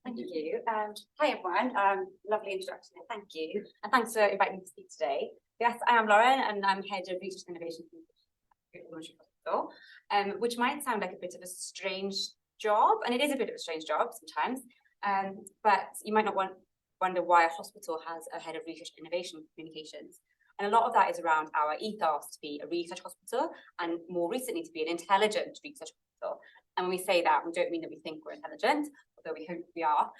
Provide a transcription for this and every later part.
Thank you. Hi everyone. Lovely introduction. Thank you. And thanks for inviting me to speak today. Yes, I am Lauren and I'm Head of Research and Innovation Hospital, which might sound like a bit of a strange job, and it is a bit of a strange job sometimes. But you might not wonder why a hospital has a Head of Research and Innovation Communications. And a lot of that is around our ethos to be a research hospital, and more recently to be an intelligent research hospital. And when we say that, we don't mean that we think we're intelligent, although we hope we are.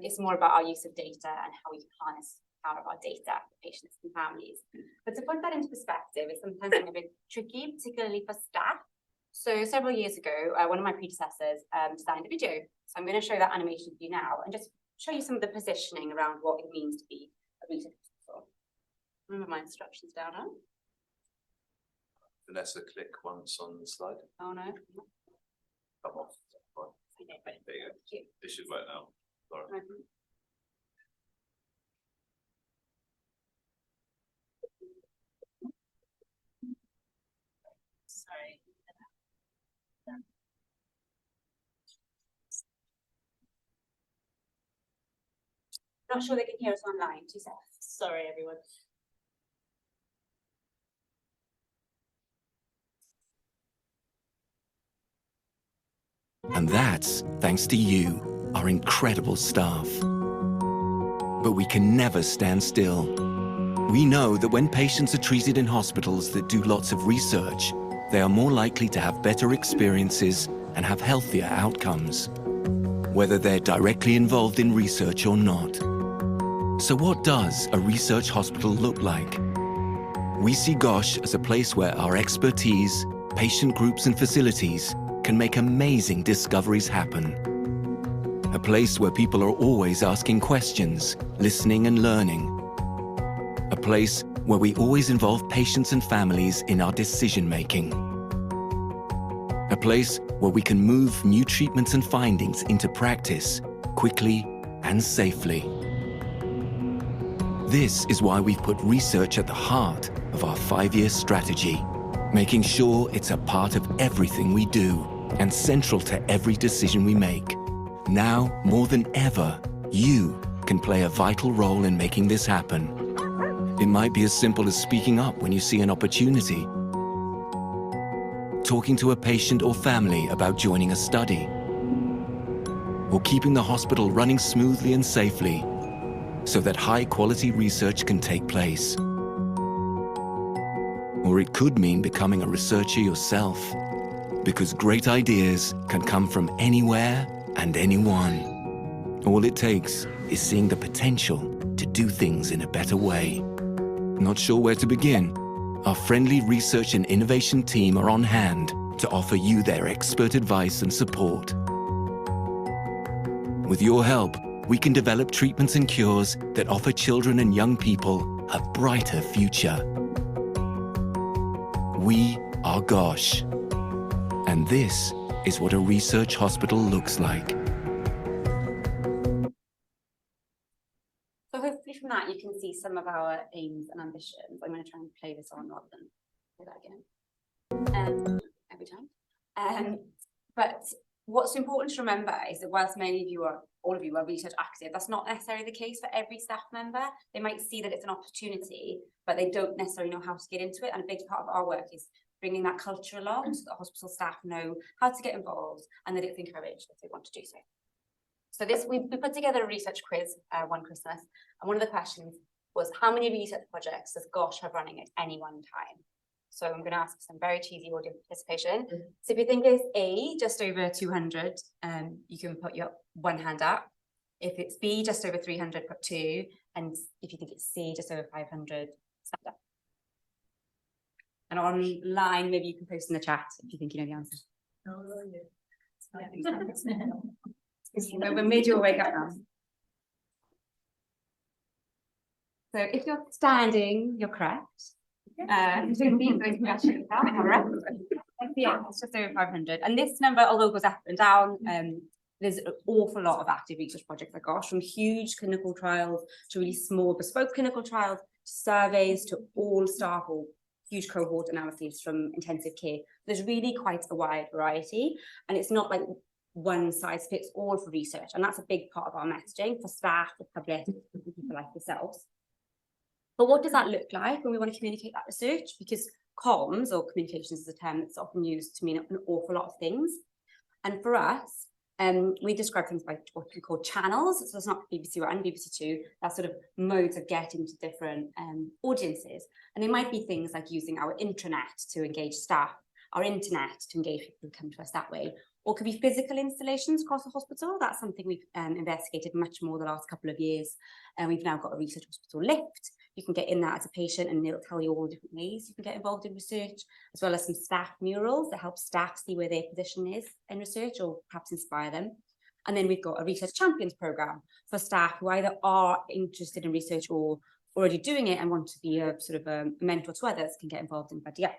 It's more about our use of data and how we can harness the power of our data for patients and families. But to put that into perspective, it's sometimes a bit tricky, particularly for staff. So several years ago, one of my predecessors designed a video. So I'm going to show that animation for you now and just show you some of the positioning around what it means to be a research hospital. Remember my instructions down now? Vanessa, click once on the slide. Oh no. Come off. Okay, right. There you go. This should work now. Laura. Sorry. Not sure they can hear us online. 2 seconds. Sorry, everyone. And that's thanks to you, our incredible staff. But we can never stand still. We know that when patients are treated in hospitals that do lots of research, they are more likely to have better experiences and have healthier outcomes, whether they're directly involved in research or not. So what does a research hospital look like? We see GOSH as a place where our expertise, patient groups and facilities can make amazing discoveries happen. A place where people are always asking questions, listening and learning. A place where we always involve patients and families in our decision-making. A place where we can move new treatments and findings into practice quickly and safely. This is why we've put research at the heart of our 5-year strategy, making sure it's a part of everything we do and central to every decision we make. Now, more than ever, you can play a vital role in making this happen. It might be as simple as speaking up when you see an opportunity, talking to a patient or family about joining a study, or keeping the hospital running smoothly and safely so that high-quality research can take place. Or it could mean becoming a researcher yourself, because great ideas can come from anywhere and anyone. All it takes is seeing the potential to do things in a better way. Not sure where to begin? Our friendly research and innovation team are on hand to offer you their expert advice and support. With your help, we can develop treatments and cures that offer children and young people a brighter future. We are GOSH. And this is what a research hospital looks like. So hopefully from that you can see some of our aims and ambitions. I'm going to try and play this on rather than play that again every time. But what's important to remember is that whilst many of you are, all of you are research active, that's not necessarily the case for every staff member. They might see that it's an opportunity, but they don't necessarily know how to get into it. And a big part of our work is bringing that culture along so that hospital staff know how to get involved and that it's encouraged if they want to do so. So we put together a research quiz one Christmas, and one of the questions was, how many research projects does GOSH have running at any one time? So I'm going to ask for some very cheesy audience participation. So if you think it's A, just over 200, you can put your one hand up. If it's B, just over 300, put 2. And if you think it's C, just over 500, stand up. And online, maybe you can post in the chat if you think you know the answer. Oh, yeah. We've made your wake up now. So if you're standing, you're correct. Yeah, it's just over 500. And this number, although it goes up and down, there's an awful lot of active research projects at GOSH, from huge clinical trials to really small bespoke clinical trials, to surveys, to all staff or huge cohort analyses from intensive care. There's really quite a wide variety, and it's not like one size fits all for research, and that's a big part of our messaging for staff, the public, and people like yourselves. But what does that look like when we want to communicate that research? Because comms, or communications, is a term that's often used to mean an awful lot of things. And for us, we describe things by what we call channels. So it's not BBC One, BBC Two, that's sort of modes of getting to different audiences. And it might be things like using our intranet to engage staff, our internet to engage people who come to us that way, or could be physical installations across the hospital. That's something we've investigated much more the last couple of years. And we've now got a research hospital lift. You can get in that as a patient and it'll tell you all the different ways you can get involved in research, as well as some staff murals that help staff see where their position is in research or perhaps inspire them. And then we've got a research champions program for staff who either are interested in research or already doing it and want to be a sort of a mentor to others, can get involved in that. Yeah.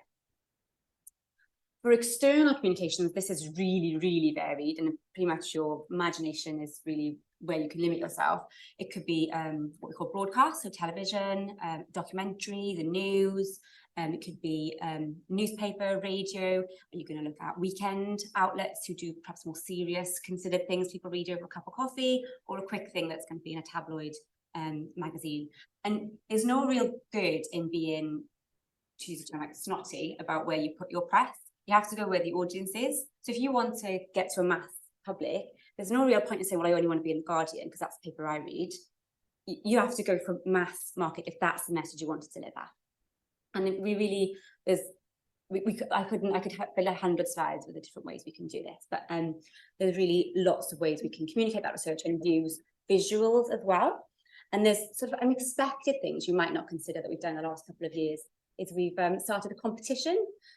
For external communications, this is really, really varied, and pretty much your imagination is really where you can limit yourself. It could be what we call broadcast, so television, documentary, the news. It could be newspaper, radio. You're going to look at weekend outlets who do perhaps more serious, considered things people read over a cup of coffee, or a quick thing that's going to be in a tabloid magazine. And there's no real good in being, to use a term like snotty, about where you put your press. You have to go where the audience is. So if you want to get to a mass public, there's no real point in saying, well, I only want to be in the Guardian because that's the paper I read. You have to go for mass market if that's the message you want to deliver. And we really, I could fill 100 slides with the different ways we can do this, but there's really lots of ways we can communicate that research and use visuals as well. And there's sort of unexpected things you might not consider that we've done the last couple of years. Is we've started a competition.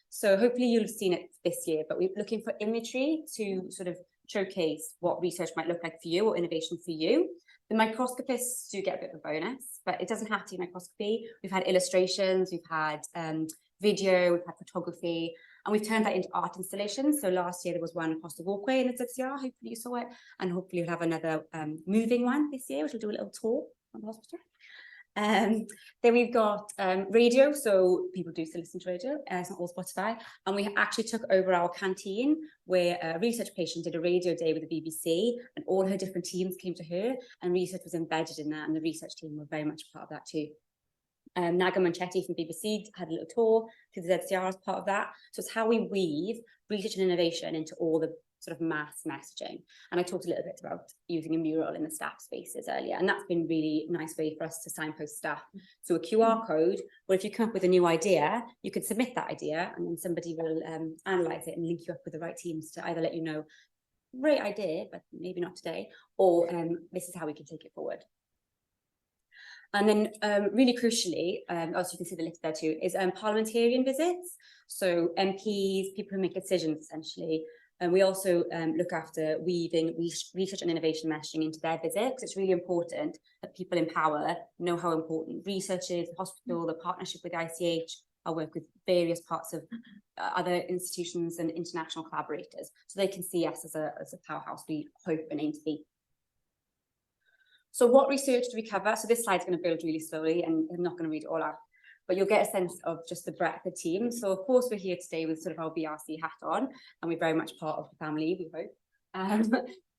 So hopefully you'll have seen it this year, but we're looking for imagery to sort of showcase what research might look like for you or innovation for you. The microscopists do get a bit of a bonus, but it doesn't have to be microscopy. We've had illustrations, we've had video, we've had photography, and we've turned that into art installations. So last year there was one across the walkway in the ZCR, hopefully you saw it, and hopefully we'll have another moving one this year, which will do a little tour on the hospital. Then we've got radio, so people do still listen to radio, it's not all Spotify, and we actually took over our canteen where a research patient did a radio day with the BBC, and all her different teams came to her, and research was embedded in that, and the research team were very much part of that too. Naga Manchetti from BBC had a little tour through the ZCR as part of that. So it's how we weave research and innovation into all the sort of mass messaging. And I talked a little bit about using a mural in the staff spaces earlier, and that's been really nice way for us to signpost staff. So a QR code, where if you come up with a new idea, you could submit that idea and then somebody will analyze it and link you up with the right teams to either let you know, great idea, but maybe not today, or this is how we can take it forward. And then really crucially, as you can see the list there too, is parliamentarian visits. So MPs, people who make decisions essentially. And we also look after weaving research and innovation messaging into their visit, because it's really important that people in power know how important research is, the hospital, the partnership with ICH, our work with various parts of other institutions and international collaborators, so they can see us as a powerhouse we hope and aim to be. So what research do we cover? So this slide's going to build really slowly, and I'm not going to read it all out, but you'll get a sense of just the breadth of team. So of course we're here today with sort of our BRC hat on, and we're very much part of the family, we hope,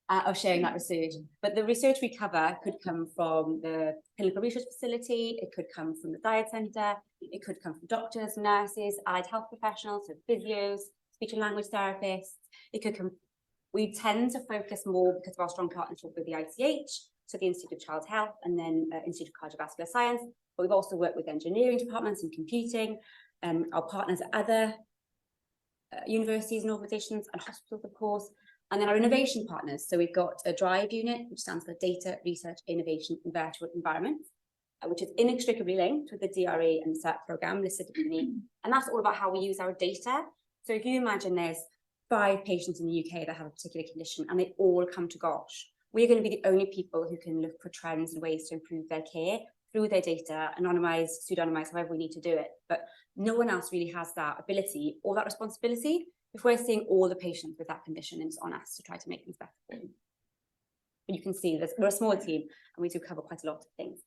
of sharing that research. But the research we cover could come from the clinical research facility, it could come from the diet centre, it could come from doctors, nurses, allied health professionals, so physios, speech and language therapists. It could come, we tend to focus more because of our strong partnership with the ICH, so the Institute of Child Health, and then Institute of Cardiovascular Science. But we've also worked with engineering departments and computing, our partners at other universities and organisations and hospitals, of course, and then our innovation partners. So we've got a DRIVE unit, which stands for Data, Research, Innovation in Virtual Environments, which is inextricably linked with the DRE and CERT programme listed beneath. And that's all about how we use our data. So if you imagine there's 5 patients in the UK that have a particular condition and they all come to GOSH, we're going to be the only people who can look for trends and ways to improve their care through their data, anonymize, pseudonymize, however we need to do it. But no one else really has that ability or that responsibility if we're seeing all the patients with that condition, and it's on us to try to make things better for them. But you can see we're a small team and we do cover quite a lot of things.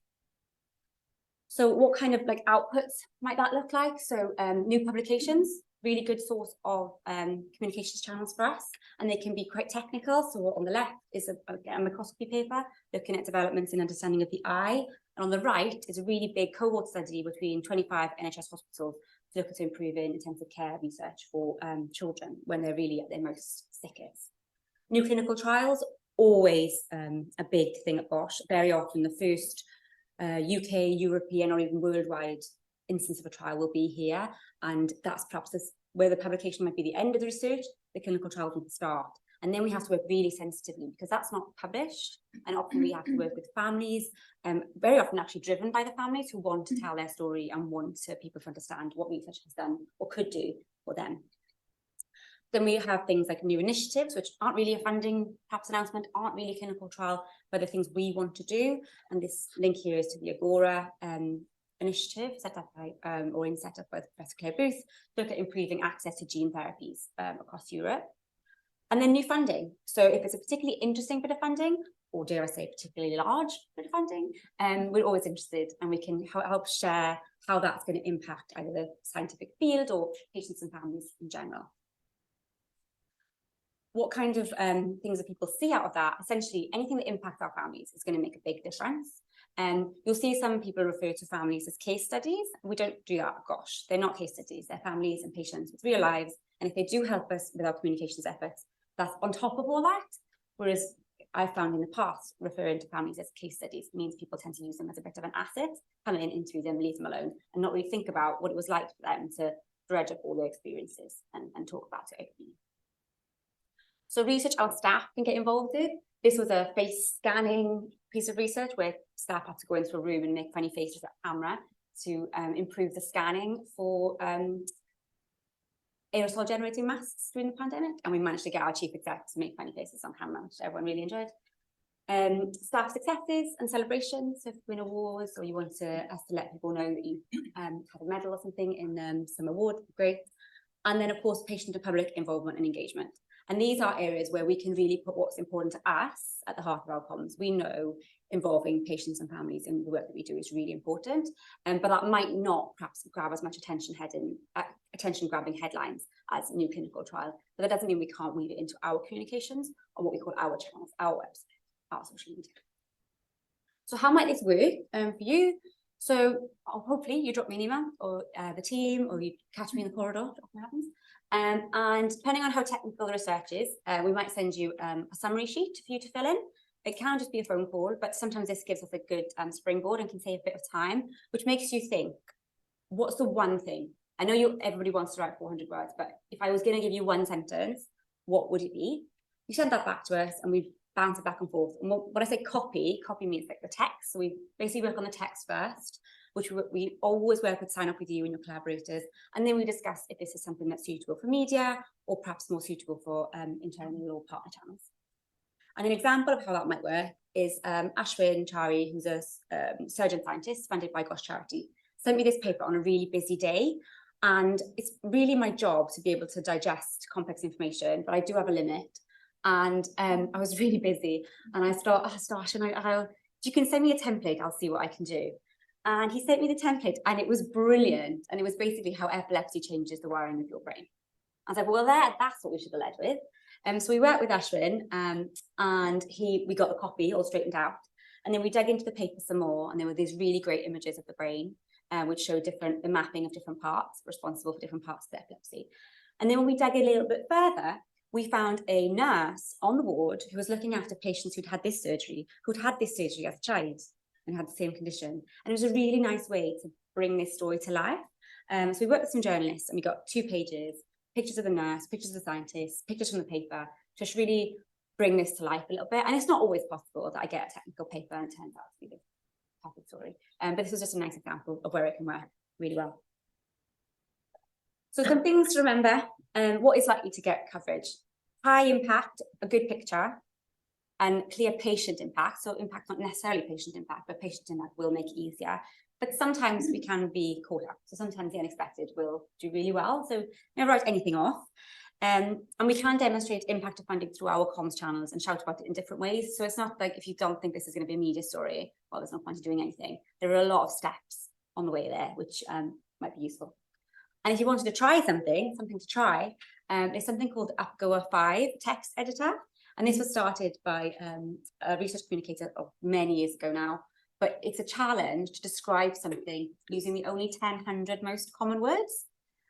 So what kind of like outputs might that look like? So new publications. really good source of communications channels for us, and they can be quite technical. So on the left is a microscopy paper looking at developments in understanding of the eye, and on the right is a really big cohort study between 25 NHS hospitals to look at improving intensive care research for children when they're really at their most sickest. New clinical trials, always a big thing at GOSH. Very often the first UK, European, or even worldwide instance of a trial will be here, and that's perhaps where the publication might be the end of the research, the clinical trial will start. And then we have to work really sensitively because that's not published, and often we have to work with families, very often actually driven by the families who want to tell their story and want people to understand what research has done or could do for them. Then we have things like new initiatives, which aren't really a funding perhaps announcement, aren't really clinical trial, but the things we want to do. And this link here is to the Agora initiative set up by, set up by Professor Claire Booth, to look at improving access to gene therapies across Europe. And then new funding. So if it's a particularly interesting bit of funding, or dare I say particularly large bit of funding, we're always interested, and we can help share how that's going to impact either the scientific field or patients and families in general. What kind of things that people see out of that? Essentially, anything that impacts our families is going to make a big difference. You'll see some people refer to families as case studies. We don't do that at GOSH. They're not case studies. They're families and patients with real lives. And if they do help us with our communications efforts, that's on top of all that. Whereas I've found in the past, referring to families as case studies means people tend to use them as a bit of an asset, come in, interview them, leave them alone, and not really think about what it was like for them to dredge up all their experiences and talk about it openly. So research our staff can get involved in. This was a face scanning piece of research where staff had to go into a room and make funny faces at camera to improve the scanning for aerosol generating masks during the pandemic. And we managed to get our chief exec to make funny faces on camera, which everyone really enjoyed. Staff successes and celebrations. So if you win awards or you want us to let people know that you had a medal or something in some award, great. And then of course, patient and public involvement and engagement. And these are areas where we can really put what's important to us at the heart of our comms. We know involving patients and families in the work that we do is really important, but that might not perhaps grab as much attention-grabbing headlines as new clinical trial. But that doesn't mean we can't weave it into our communications on what we call our channels, our website, our social media. So how might this work for you? So hopefully you drop me an email, or the team, or you catch me in the corridor, it often happens. And depending on how technical the research is, we might send you a summary sheet for you to fill in. It can just be a phone call, but sometimes this gives us a good springboard and can save a bit of time, which makes you think, what's the one thing? I know everybody wants to write 400 words, but if I was going to give you one sentence, what would it be? You send that back to us and we bounce it back and forth. And when I say copy means like the text. So we basically work on the text first, which we always work with sign up with you and your collaborators. And then we discuss if this is something that's suitable for media or perhaps more suitable for internal or partner channels. And an example of how that might work is Ashwin Chari, who's a surgeon scientist funded by GOSH Charity, sent me this paper on a really busy day. And it's really my job to be able to digest complex information, but I do have a limit. And I was really busy, and I asked Ashwin, you can send me a template, I'll see what I can do. And he sent me the template, and it was brilliant. And it was basically how epilepsy changes the wiring of your brain. I was like, well, that's what we should have led with. So we worked with Ashwin, and we got the copy all straightened out. And then we dug into the paper some more, and there were these really great images of the brain, which showed the mapping of different parts responsible for different parts of the epilepsy. And then when we dug a little bit further, we found a nurse on the ward who was looking after patients who'd had this surgery as a child and had the same condition. And it was a really nice way to bring this story to life. So we worked with some journalists, and we got 2 pages, pictures of the nurse, pictures of the scientist, pictures from the paper, to just really bring this to life a little bit. And it's not always possible that I get a technical paper and it turns out to be this perfect story. But this was just a nice example of where it can work really well. So some things to remember, what is likely to get coverage? High impact, a good picture, and clear patient impact. So impact, not necessarily patient impact, but patient impact will make it easier. But sometimes we can be caught up. So sometimes the unexpected will do really well. So never write anything off. And we can demonstrate impact of funding through our comms channels and shout about it in different ways. So it's not like if you don't think this is going to be a media story, well, there's no point in doing anything. There are a lot of steps on the way there, which might be useful. And if you wanted to try something to try, there's something called AppGoa 5 text editor. And this was started by a research communicator many years ago now. But it's a challenge to describe something using the only 1,000 most common words.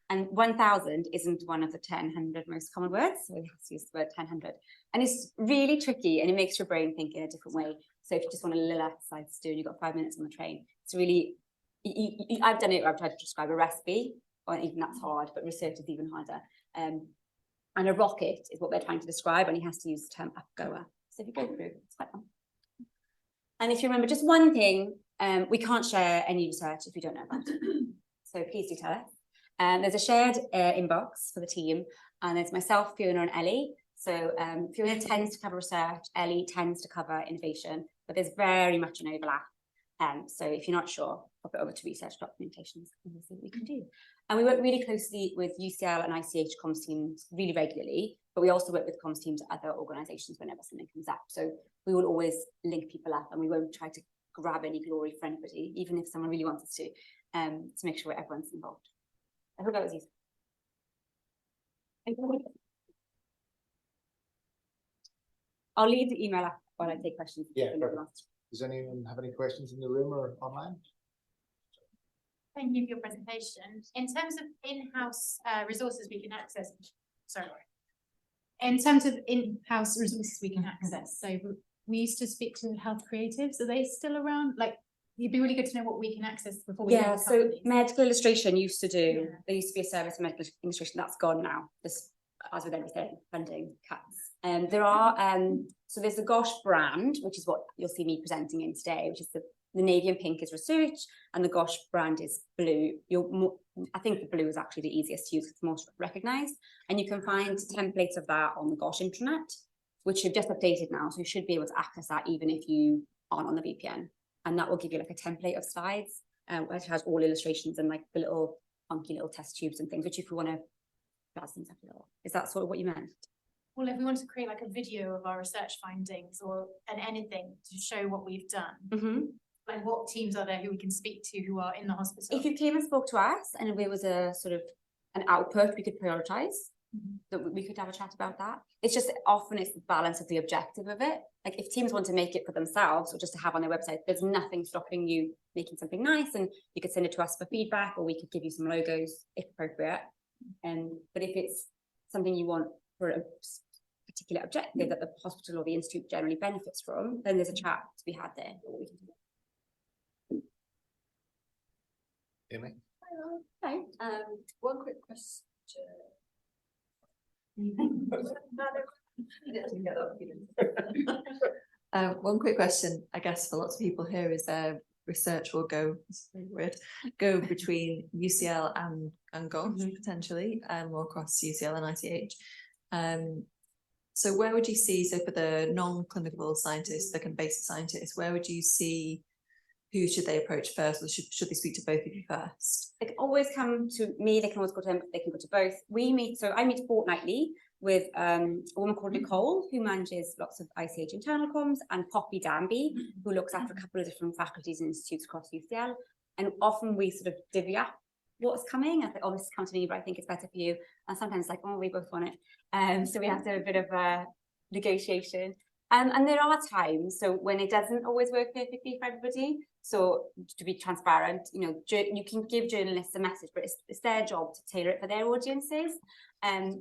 And 1,000 isn't one of the 1,000 most common words. So we have to use the word 1,000. And it's really tricky and it makes your brain think in a different way. So if you just want a little exercise to do and you've got 5 minutes on the train, it's really, I've done it where I've tried to describe a recipe, or even that's hard, but research is even harder. And a rocket is what they're trying to describe, and he has to use the term AppGoa. So if you go through, it's quite fun. And if you remember just one thing, we can't share any research if you don't know about it. So please do tell us. There's a shared inbox for the team, and there's myself, Fiona, and Ellie. So Fiona tends to cover research, Ellie tends to cover innovation, but there's very much an overlap. So if you're not sure, pop it over to research documentations and we'll see what we can do. And we work really closely with UCL and ICH comms teams really regularly, but we also work with comms teams at other organisations whenever something comes up. So we will always link people up, and we won't try to grab any glory for anybody, even if someone really wants us to make sure everyone's involved. I hope that was useful. I'll leave the email up while I take questions. Yeah, perfect. Does anyone have any questions in the room or online? Thank you for your presentation. In terms of in-house resources we can access, in terms of in-house resources we can access, so we used to speak to health creatives. Are they still around? Like, it'd be really good to know what we can access before we. Yeah, so medical illustration used to do. Yeah. There used to be a service of medical illustration that's gone now. This, as with everything, funding cuts. There are so there's the GOSH brand, which is what you'll see me presenting in today, which is the navy and pink is research, and the GOSH brand is blue. I think the blue is actually the easiest to use, it's most recognised, and you can find templates of that on the GOSH intranet, which have just updated now, so you should be able to access that even if you aren't on the VPN, and that will give you like a template of slides, which has all illustrations and like the little funky little test tubes and things, which if you want to jazz things up a little. Is that sort of what you meant? Well, if we want to create like a video of our research findings or anything to show what we've done, like what teams are there who we can speak to who are in the hospital? If you came and spoke to us and there was a sort of an output we could prioritize, that we could have a chat about that. It's just often it's the balance of the objective of it. Like if teams want to make it for themselves or just to have on their website, there's nothing stopping you making something nice, and you could send it to us for feedback, or we could give you some logos if appropriate. But if it's something you want for a particular objective that the hospital or the institute generally benefits from, then there's a chat to be had there. Amy? Hi. One quick question. One quick question, I guess, for lots of people here is research will go, it's very weird, go between UCL and GOSH potentially, or across UCL and ICH. So where would you see, so for the non-clinical scientists, the kind of basic scientists, where would you see, who should they approach first, or should they speak to both of you first? They can always come to me, they can always go to them, they can go to both. We meet, so I meet fortnightly with a woman called Nicole, who manages lots of ICH internal comms, and Poppy Danby, who looks after a couple of different faculties and institutes across UCL. And often we sort of divvy up what's coming. I think, oh, this come to me, but I think it's better for you. And sometimes it's like, oh, we both want it. So we have to have a bit of a negotiation. And there are times, so when it doesn't always work perfectly for everybody. So to be transparent, you know, you can give journalists a message, but it's their job to tailor it for their audiences. And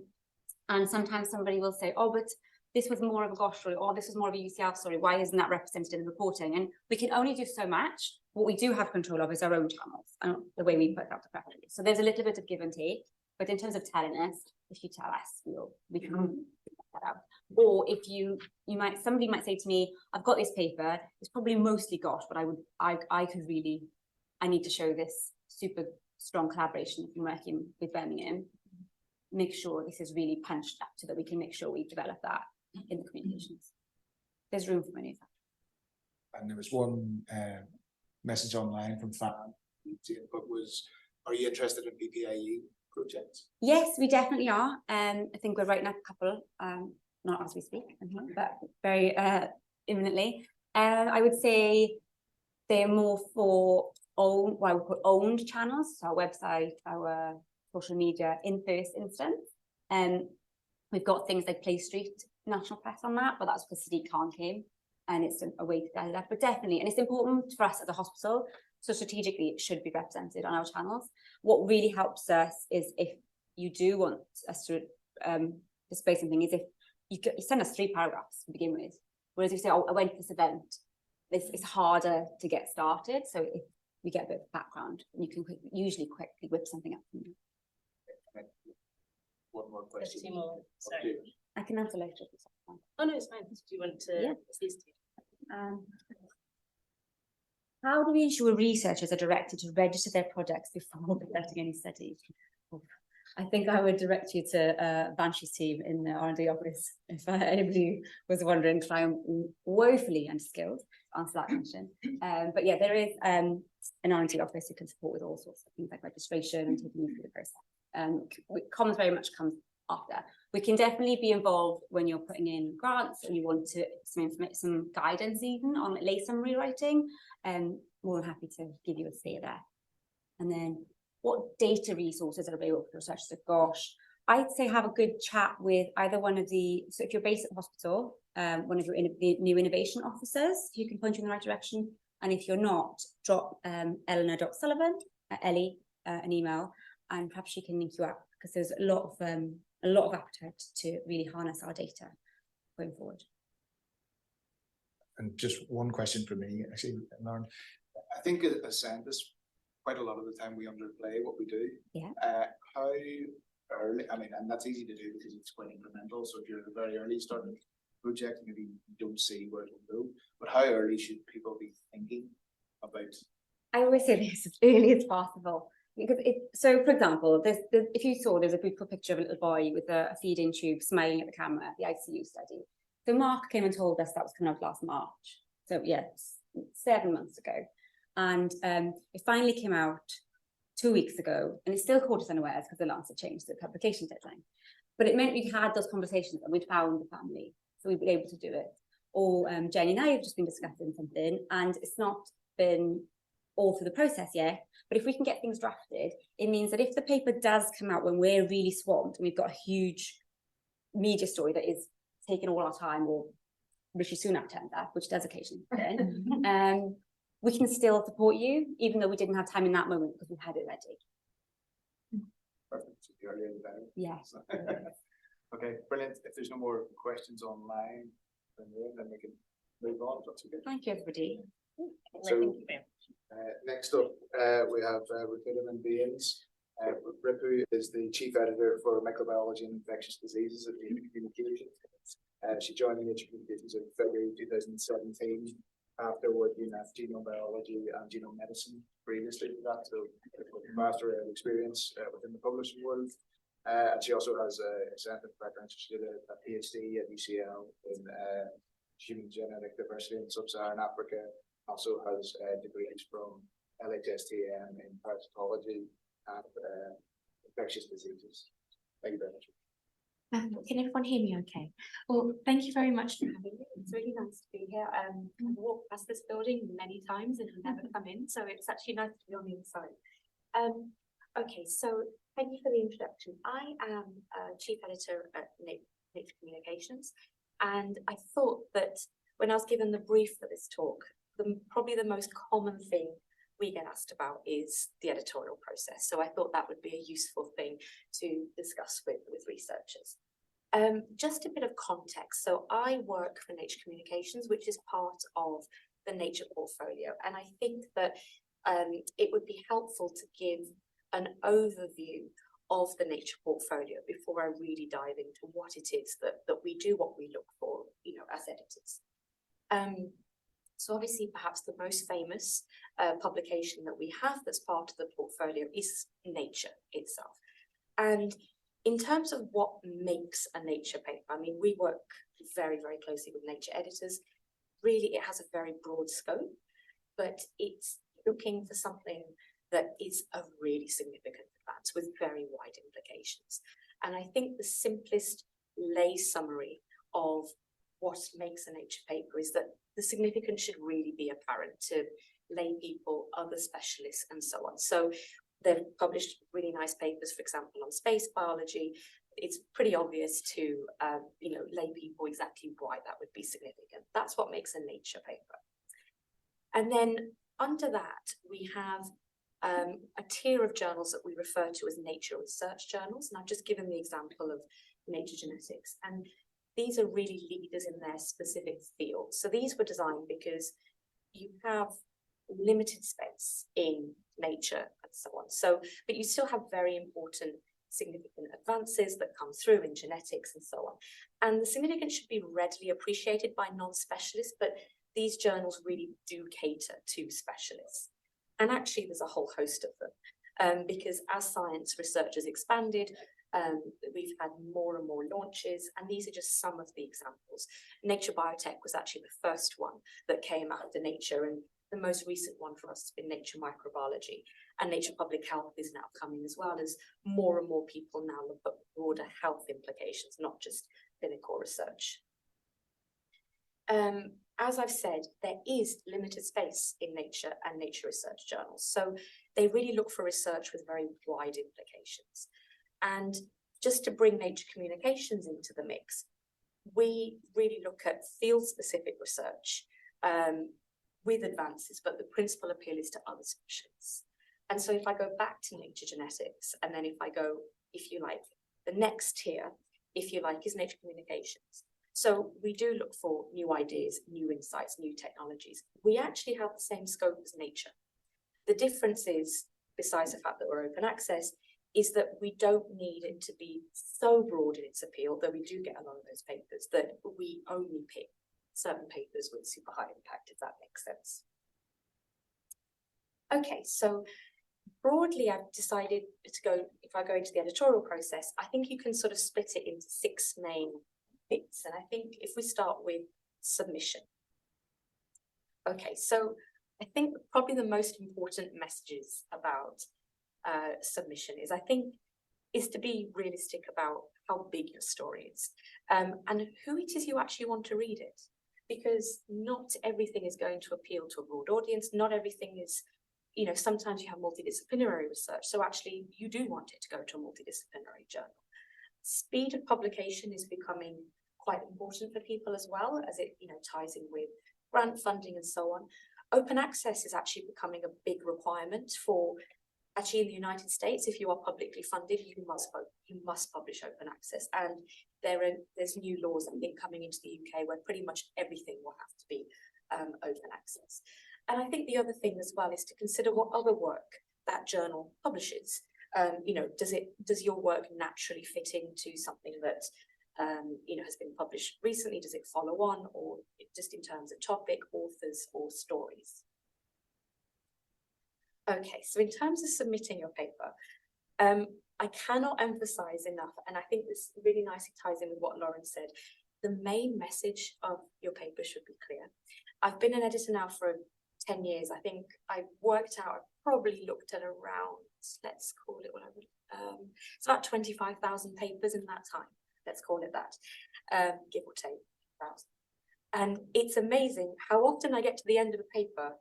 sometimes somebody will say, oh, but this was more of a GOSH story, or this was more of a UCL story. Why isn't that represented in the reporting? And we can only do so much. What we do have control of is our own channels and the way we put out the press release. So there's a little bit of give and take, but in terms of telling us, if you tell us, we can work that out. Or if somebody might say to me, I've got this paper, it's probably mostly GOSH, but I need to show this super strong collaboration from working with Birmingham. Make sure this is really punched up so that we can make sure we develop that in the communications. There's room for many. And there was one message online from Fan, but are you interested in BPIU projects? Yes, we definitely are. I think we're writing up a couple, not as we speak, but very imminently. I would say they're more for owned channels, so our website, our social media in first instance. We've got things like Play Street national press on that, but that's because City can't came, and it's a way to get that. But definitely, and it's important for us as a hospital, so strategically it should be represented on our channels. What really helps us is if you do want us to display something, is if you send us 3 paragraphs to begin with, whereas if you say, oh, I went to this event, it's harder to get started. So if we get a bit of background, you can usually quickly whip something up. One more question. Two more, sorry. I can answer later. Oh, no, it's fine. Do you want to? Yeah. It's these two. How do we ensure researchers are directed to register their projects before conducting any studies? I think I would direct you to Banshee's team in the R&D office if anybody was wondering, because I'm woefully unskilled to answer that question. But yeah, there is an R&D office who can support with all sorts of things like registration and taking you through the process. Comms very much comes after. We can definitely be involved when you're putting in grants and you want to some guidance even on lay summary writing. More than happy to give you a say there. And then what data resources are available for researchers at GOSH? I'd say have a good chat with either one of the, so if you're based at the hospital, one of your new innovation officers who can point you in the right direction. And if you're not, drop Eleanor.Sullivan at Ellie an email, and perhaps she can link you up, because there's a lot of appetite to really harness our data going forward. And just one question for me, actually, Lauren. I think as scientists, quite a lot of the time we underplay what we do. Yeah. How early, I mean, and that's easy to do because it's quite incremental. So if you're at a very early starting project, maybe you don't see where it will go. But how early should people be thinking about? I always say this as early as possible. Because so, for example, if you saw, there's a beautiful picture of a little boy with a feed-in tube smiling at the camera at the ICU study. So Mark came and told us that was coming out last March. So yes, 7 months ago. And it finally came out 2 weeks ago, and it still caught us unawares because the Lancet changed the publication deadline. But it meant we had those conversations and we'd found the family, so we'd be able to do it. Or Jenny and I have just been discussing something, and it's not been all through the process yet. But if we can get things drafted, it means that if the paper does come out when we're really swamped and we've got a huge media story that is taking all our time, or Rishi Sunak turns up, which does occasionally happen, we can still support you, even though we didn't have time in that moment because we had it ready. Perfect. The earlier the better. Yes. Okay, brilliant. If there's no more questions online, then we can move on. That's okay. Thank you, everybody. So, next up, we have Ripudaman Baines. Ripu is the chief editor for microbiology and infectious diseases at the Communications. She joined the Communications in February 2017 after working at genome biology and genome medicine previously to that, so vast array of experience within the publishing world. And she also has a scientific background. She did a PhD at UCL in human genetic diversity in sub-Saharan Africa. Also has degrees from LHSTM in parasitology and infectious diseases. Thank you very much. Can everyone hear me okay? Well, thank you very much for having me. It's really nice to be here. I've walked past this building many times and have never come in, so it's actually nice to be on the inside. Okay, so thank you for the introduction. I am chief editor at Nature Communications, and I thought that when I was given the brief for this talk, probably the most common thing we get asked about is the editorial process. So I thought that would be a useful thing to discuss with researchers. Just a bit of context. So I work for Nature Communications, which is part of the Nature portfolio. And I think that it would be helpful to give an overview of the Nature portfolio before I really dive into what it is that we do, what we look for, you know, as editors. So obviously, perhaps the most famous publication that we have that's part of the portfolio is Nature itself. And in terms of what makes a Nature paper, I mean, we work very, very closely with Nature editors. Really, it has a very broad scope, but it's looking for something that is a really significant advance with very wide implications. And I think the simplest lay summary of what makes a Nature paper is that the significance should really be apparent to lay people, other specialists, and so on. So they've published really nice papers, for example, on space biology. It's pretty obvious to you know, lay people exactly why that would be significant. That's what makes a Nature paper. And then under that, we have a tier of journals that we refer to as Nature research journals. And I've just given the example of Nature Genetics. And these are really leaders in their specific field. So these were designed because you have limited space in Nature and so on. So, but you still have very important, significant advances that come through in genetics and so on. And the significance should be readily appreciated by non-specialists, but these journals really do cater to specialists. And actually, there's a whole host of them, because as science research has expanded, we've had more and more launches, and these are just some of the examples. Nature Biotech was actually the first one that came after Nature, and the most recent one for us has been Nature Microbiology, and Nature Public Health is now coming as well, as more and more people now look at broader health implications, not just clinical research. As I've said, there is limited space in Nature and Nature research journals, so they really look for research with very wide implications. And just to bring Nature Communications into the mix, we really look at field-specific research with advances, but the principal appeal is to other specialists. And so if I go back to Nature Genetics, and then if I go, if you like, the next tier, if you like, is Nature Communications. So we do look for new ideas, new insights, new technologies. We actually have the same scope as Nature. The difference is, besides the fact that we're open access, is that we don't need it to be so broad in its appeal, though we do get a lot of those papers, that we only pick certain papers with super high impact, if that makes sense. Okay, so broadly, I've decided to go, if I go into the editorial process, I think you can sort of split it into 6 main bits. And I think if we start with submission. Okay, so I think probably the most important messages about submission is to be realistic about how big your story is, and who it is you actually want to read it. Because not everything is going to appeal to a broad audience. Not everything is, you know, sometimes you have multidisciplinary research. So actually you do want it to go to a multidisciplinary journal. Speed of publication is becoming quite important for people as well, as it, you know, ties in with grant funding and so on. Open access is actually becoming a big requirement for, actually in the United States, if you are publicly funded, you must publish open access. And there's new laws, I think, coming into the UK where pretty much everything will have to be open access. And I think the other thing as well is to consider what other work that journal publishes. You know, does your work naturally fit into something that you know, has been published recently? Does it follow on, or just in terms of topic, authors, or stories? Okay, so in terms of submitting your paper, I cannot emphasize enough, and I think this really nicely ties in with what Lauren said, the main message of your paper should be clear. I've been an editor now for 10 years. I think I worked out, I probably looked at around, let's call it what I would, it's about 25,000 papers in that time. Let's call it that, give or take 1,000. And it's amazing how often I get to the end of a paper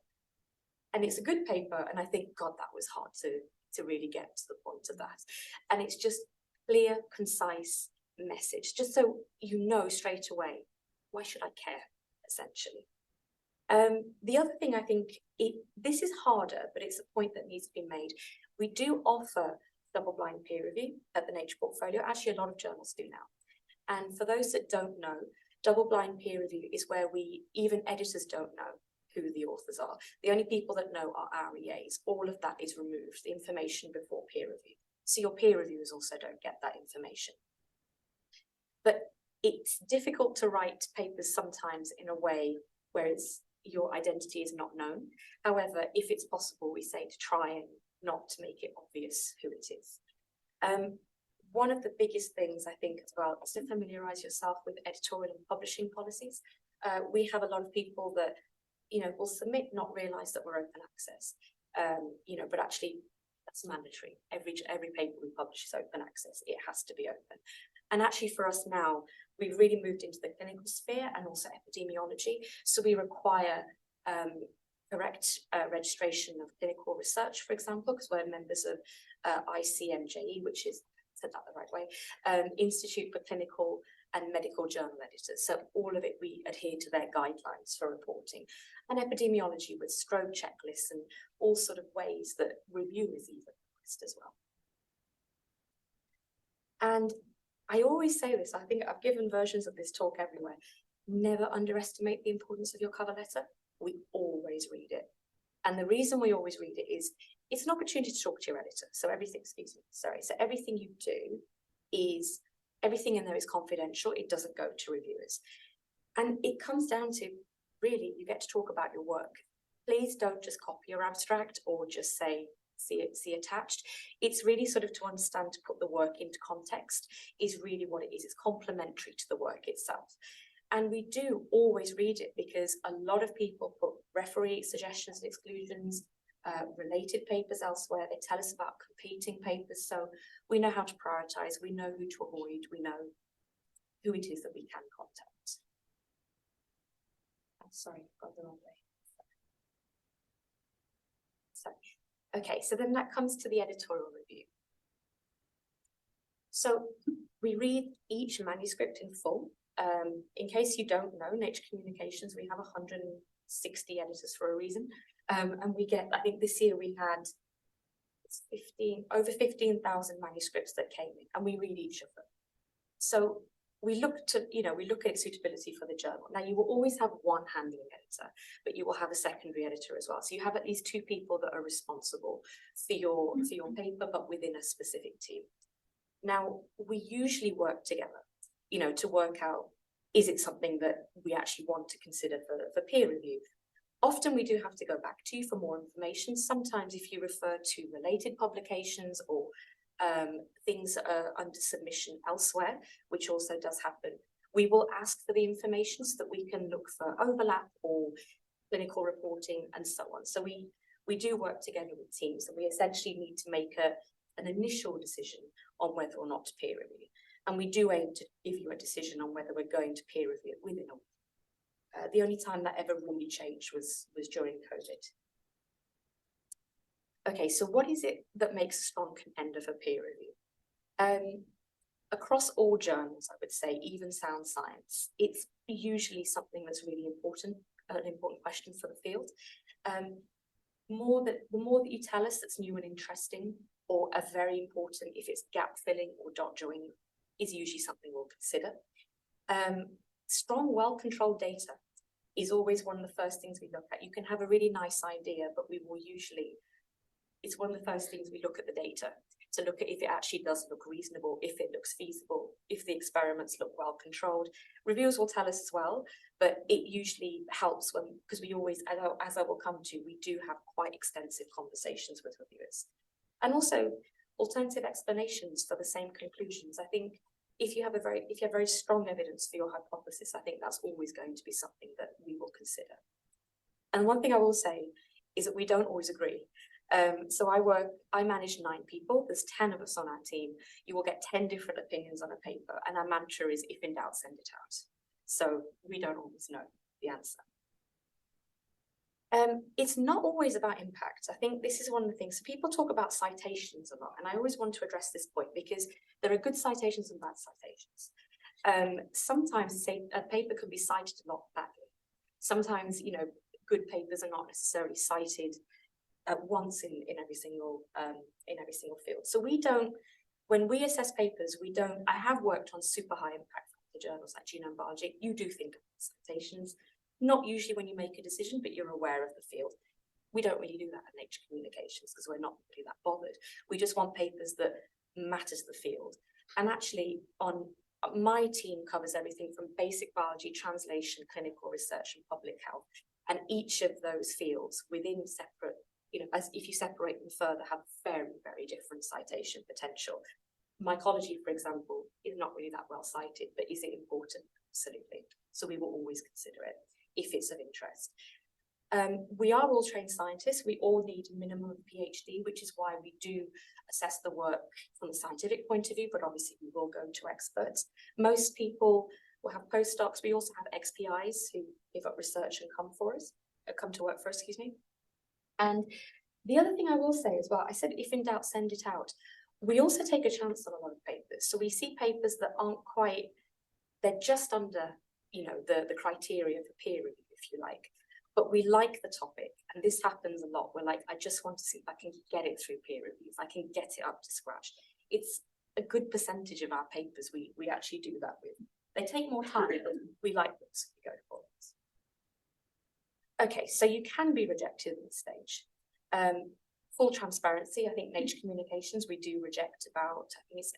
and it's a good paper and I think, God, that was hard to really get to the point of that. And it's just clear, concise message, just so you know straight away, why should I care, essentially. The other thing I think, this is harder, but it's a point that needs to be made. We do offer double-blind peer review at the Nature portfolio. Actually, a lot of journals do now. And for those that don't know, double-blind peer review is where even editors don't know who the authors are. The only people that know are our EAs. All of that is removed, the information before peer review. So your peer reviewers also don't get that information. But it's difficult to write papers sometimes in a way where your identity is not known. However, if it's possible, we say to try and not to make it obvious who it is. One of the biggest things I think as well is to familiarize yourself with editorial and publishing policies. We have a lot of people that, you know, will submit, not realize that we're open access, you know, but actually that's mandatory. Every paper we publish is open access. It has to be open. And actually for us now, we've really moved into the clinical sphere and also epidemiology. So we require correct registration of clinical research, for example, because we're members of ICMJE, which is, said that the right way, Institute for Clinical and Medical Journal Editors. So all of it, we adhere to their guidelines for reporting. And epidemiology with stroke checklists and all sort of ways that review is even practiced as well. And I always say this, I think I've given versions of this talk everywhere. Never underestimate the importance of your cover letter. We always read it. And the reason we always read it is it's an opportunity to talk to your editor. So everything, so everything you do is, everything in there is confidential. It doesn't go to reviewers. And it comes down to, really, you get to talk about your work. Please don't just copy your abstract or just say, see attached. It's really sort of to understand, to put the work into context is really what it is. It's complementary to the work itself. And we do always read it because a lot of people put referee suggestions and exclusions, related papers elsewhere. They tell us about competing papers. So we know how to prioritize. We know who to avoid. We know who it is that we can contact. Oh, sorry, got the wrong way. So, okay, so then that comes to the editorial review. So we read each manuscript in full. In case you don't know, Nature Communications, we have 160 editors for a reason. And we get, I think this year we had over 15,000 manuscripts that came in, and we read each of them. So we look to, we look at suitability for the journal. Now you will always have one handling editor, but you will have a secondary editor as well. So you have at least two people that are responsible for your paper, but within a specific team. Now we usually work together, to work out, is it something that we actually want to consider for peer review? Often we do have to go back to you for more information. Sometimes if you refer to related publications or things that are under submission elsewhere, which also does happen, we will ask for the information so that we can look for overlap or clinical reporting and so on. So we do work together with teams, and we essentially need to make an initial decision on whether or not to peer review. And we do aim to give you a decision on whether we're going to peer review it within a week. The only time that ever really changed was during COVID. Okay, so what is it that makes a strong contender for peer review? Across all journals, I would say, even Sound Science, it's usually something that's really important, an important question for the field. The more that you tell us that's new and interesting, or a very important, if it's gap filling or dot joining, is usually something we'll consider. Strong, well-controlled data is always one of the first things we look at. You can have a really nice idea, but we will usually, it's one of the first things we look at the data to look at if it actually does look reasonable, if it looks feasible, if the experiments look well controlled. Reviews will tell us as well, but it usually helps because we always, as I will come to, we do have quite extensive conversations with reviewers. And also alternative explanations for the same conclusions. I think if you have very strong evidence for your hypothesis, I think that's always going to be something that we will consider. And one thing I will say is that we don't always agree. So I manage 9 people. There's 10 of us on our team. You will get 10 different opinions on a paper, and our mantra is, if in doubt, send it out. So we don't always know the answer. It's not always about impact. I think this is one of the things. So people talk about citations a lot, and I always want to address this point because there are good citations and bad citations. Sometimes, say, a paper can be cited a lot badly. Sometimes, good papers are not necessarily cited at once in every single field. So we don't, when we assess papers, I have worked on super high impact factor journals like Genome Biology. You do think of citations. Not usually when you make a decision, but you're aware of the field. We don't really do that at Nature Communications because we're not really that bothered. We just want papers that matter to the field. And actually, on my team covers everything from basic biology, translation, clinical research, and public health. And each of those fields within separate, as if you separate them further, have very, very different citation potential. Mycology, for example, is not really that well cited, but is it important? Absolutely. So we will always consider it if it's of interest. We are all trained scientists. We all need a minimum PhD, which is why we do assess the work from a scientific point of view, but obviously we will go to experts. Most people will have postdocs. We also have XPIs who give up research and come for us. come to work for, excuse me. And the other thing I will say as well, I said, if in doubt, send it out. We also take a chance on a lot of papers. So we see papers that aren't quite, they're just under, you know, the criteria for peer review, if you like. But we like the topic, and this happens a lot. We're like, I just want to see if I can get it through peer review, if I can get it up to scratch. It's a good percentage of our papers we actually do that with. They take more time, but we like those. We go for it. Okay, so you can be rejected at this stage. Full transparency, I think Nature Communications, we do reject about, I think it's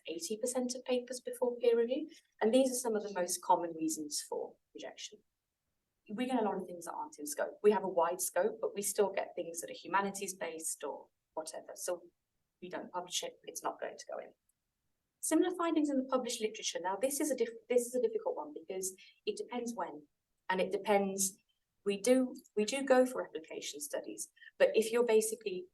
80% of papers before peer review. And these are some of the most common reasons for rejection. We get a lot of things that aren't in scope. We have a wide scope, but we still get things that are humanities based or whatever. So we don't publish it, it's not going to go in. Similar findings in the published literature. Now this is a difficult one because it depends when, and it depends. We do go for replication studies, but if you're basically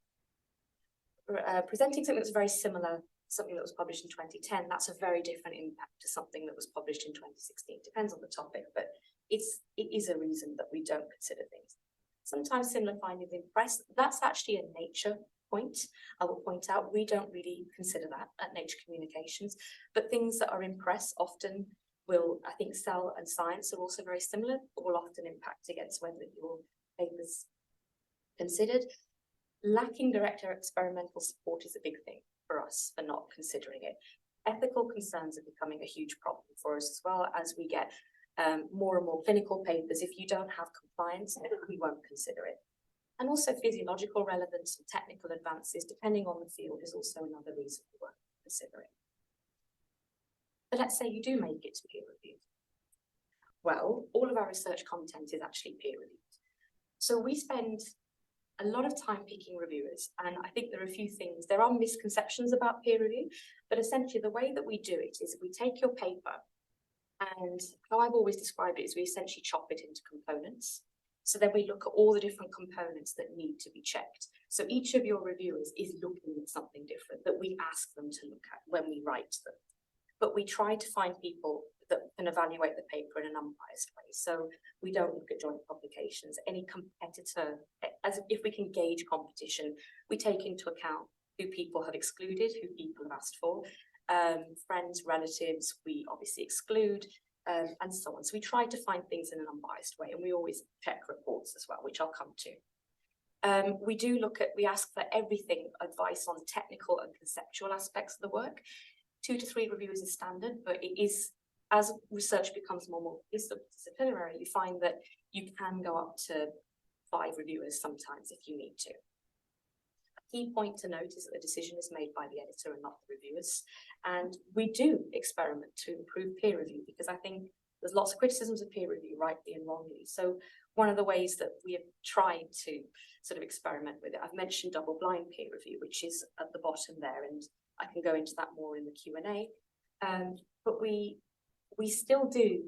presenting something that's very similar, something that was published in 2010, that's a very different impact to something that was published in 2016. Depends on the topic, but it is a reason that we don't consider things. Sometimes similar findings in press, that's actually a Nature point. I will point out, we don't really consider that at Nature Communications, but things that are in press often will, I think Cell and Science are also very similar, but will often impact against whether your paper's considered. Lacking direct experimental support is a big thing for us for not considering it. Ethical concerns are becoming a huge problem for us as well as we get more and more clinical papers. If you don't have compliance, we won't consider it. And also physiological relevance and technical advances, depending on the field, is also another reason we won't consider it. But let's say you do make it to peer review. Well, all of our research content is actually peer reviewed. So we spend a lot of time picking reviewers, and I think there are a few things. There are misconceptions about peer review, but essentially the way that we do it is we take your paper, and how I've always described it is we essentially chop it into components. So then we look at all the different components that need to be checked. So each of your reviewers is looking at something different that we ask them to look at when we write them. But we try to find people that can evaluate the paper in an unbiased way. So we don't look at joint publications, any competitor, as if we can gauge competition, we take into account who people have excluded, who people have asked for, friends, relatives, we obviously exclude, and so on. So we try to find things in an unbiased way, and we always check reports as well, which I'll come to. We ask for everything, advice on technical and conceptual aspects of the work. 2 to 3 reviews is standard, but it is, as research becomes more multidisciplinary, you find that you can go up to 5 reviewers sometimes if you need to. A key point to note is that the decision is made by the editor and not the reviewers. And we do experiment to improve peer review, because I think there's lots of criticisms of peer review, rightly and wrongly. So one of the ways that we have tried to sort of experiment with it, I've mentioned double-blind peer review, which is at the bottom there, and I can go into that more in the Q&A. But we still do,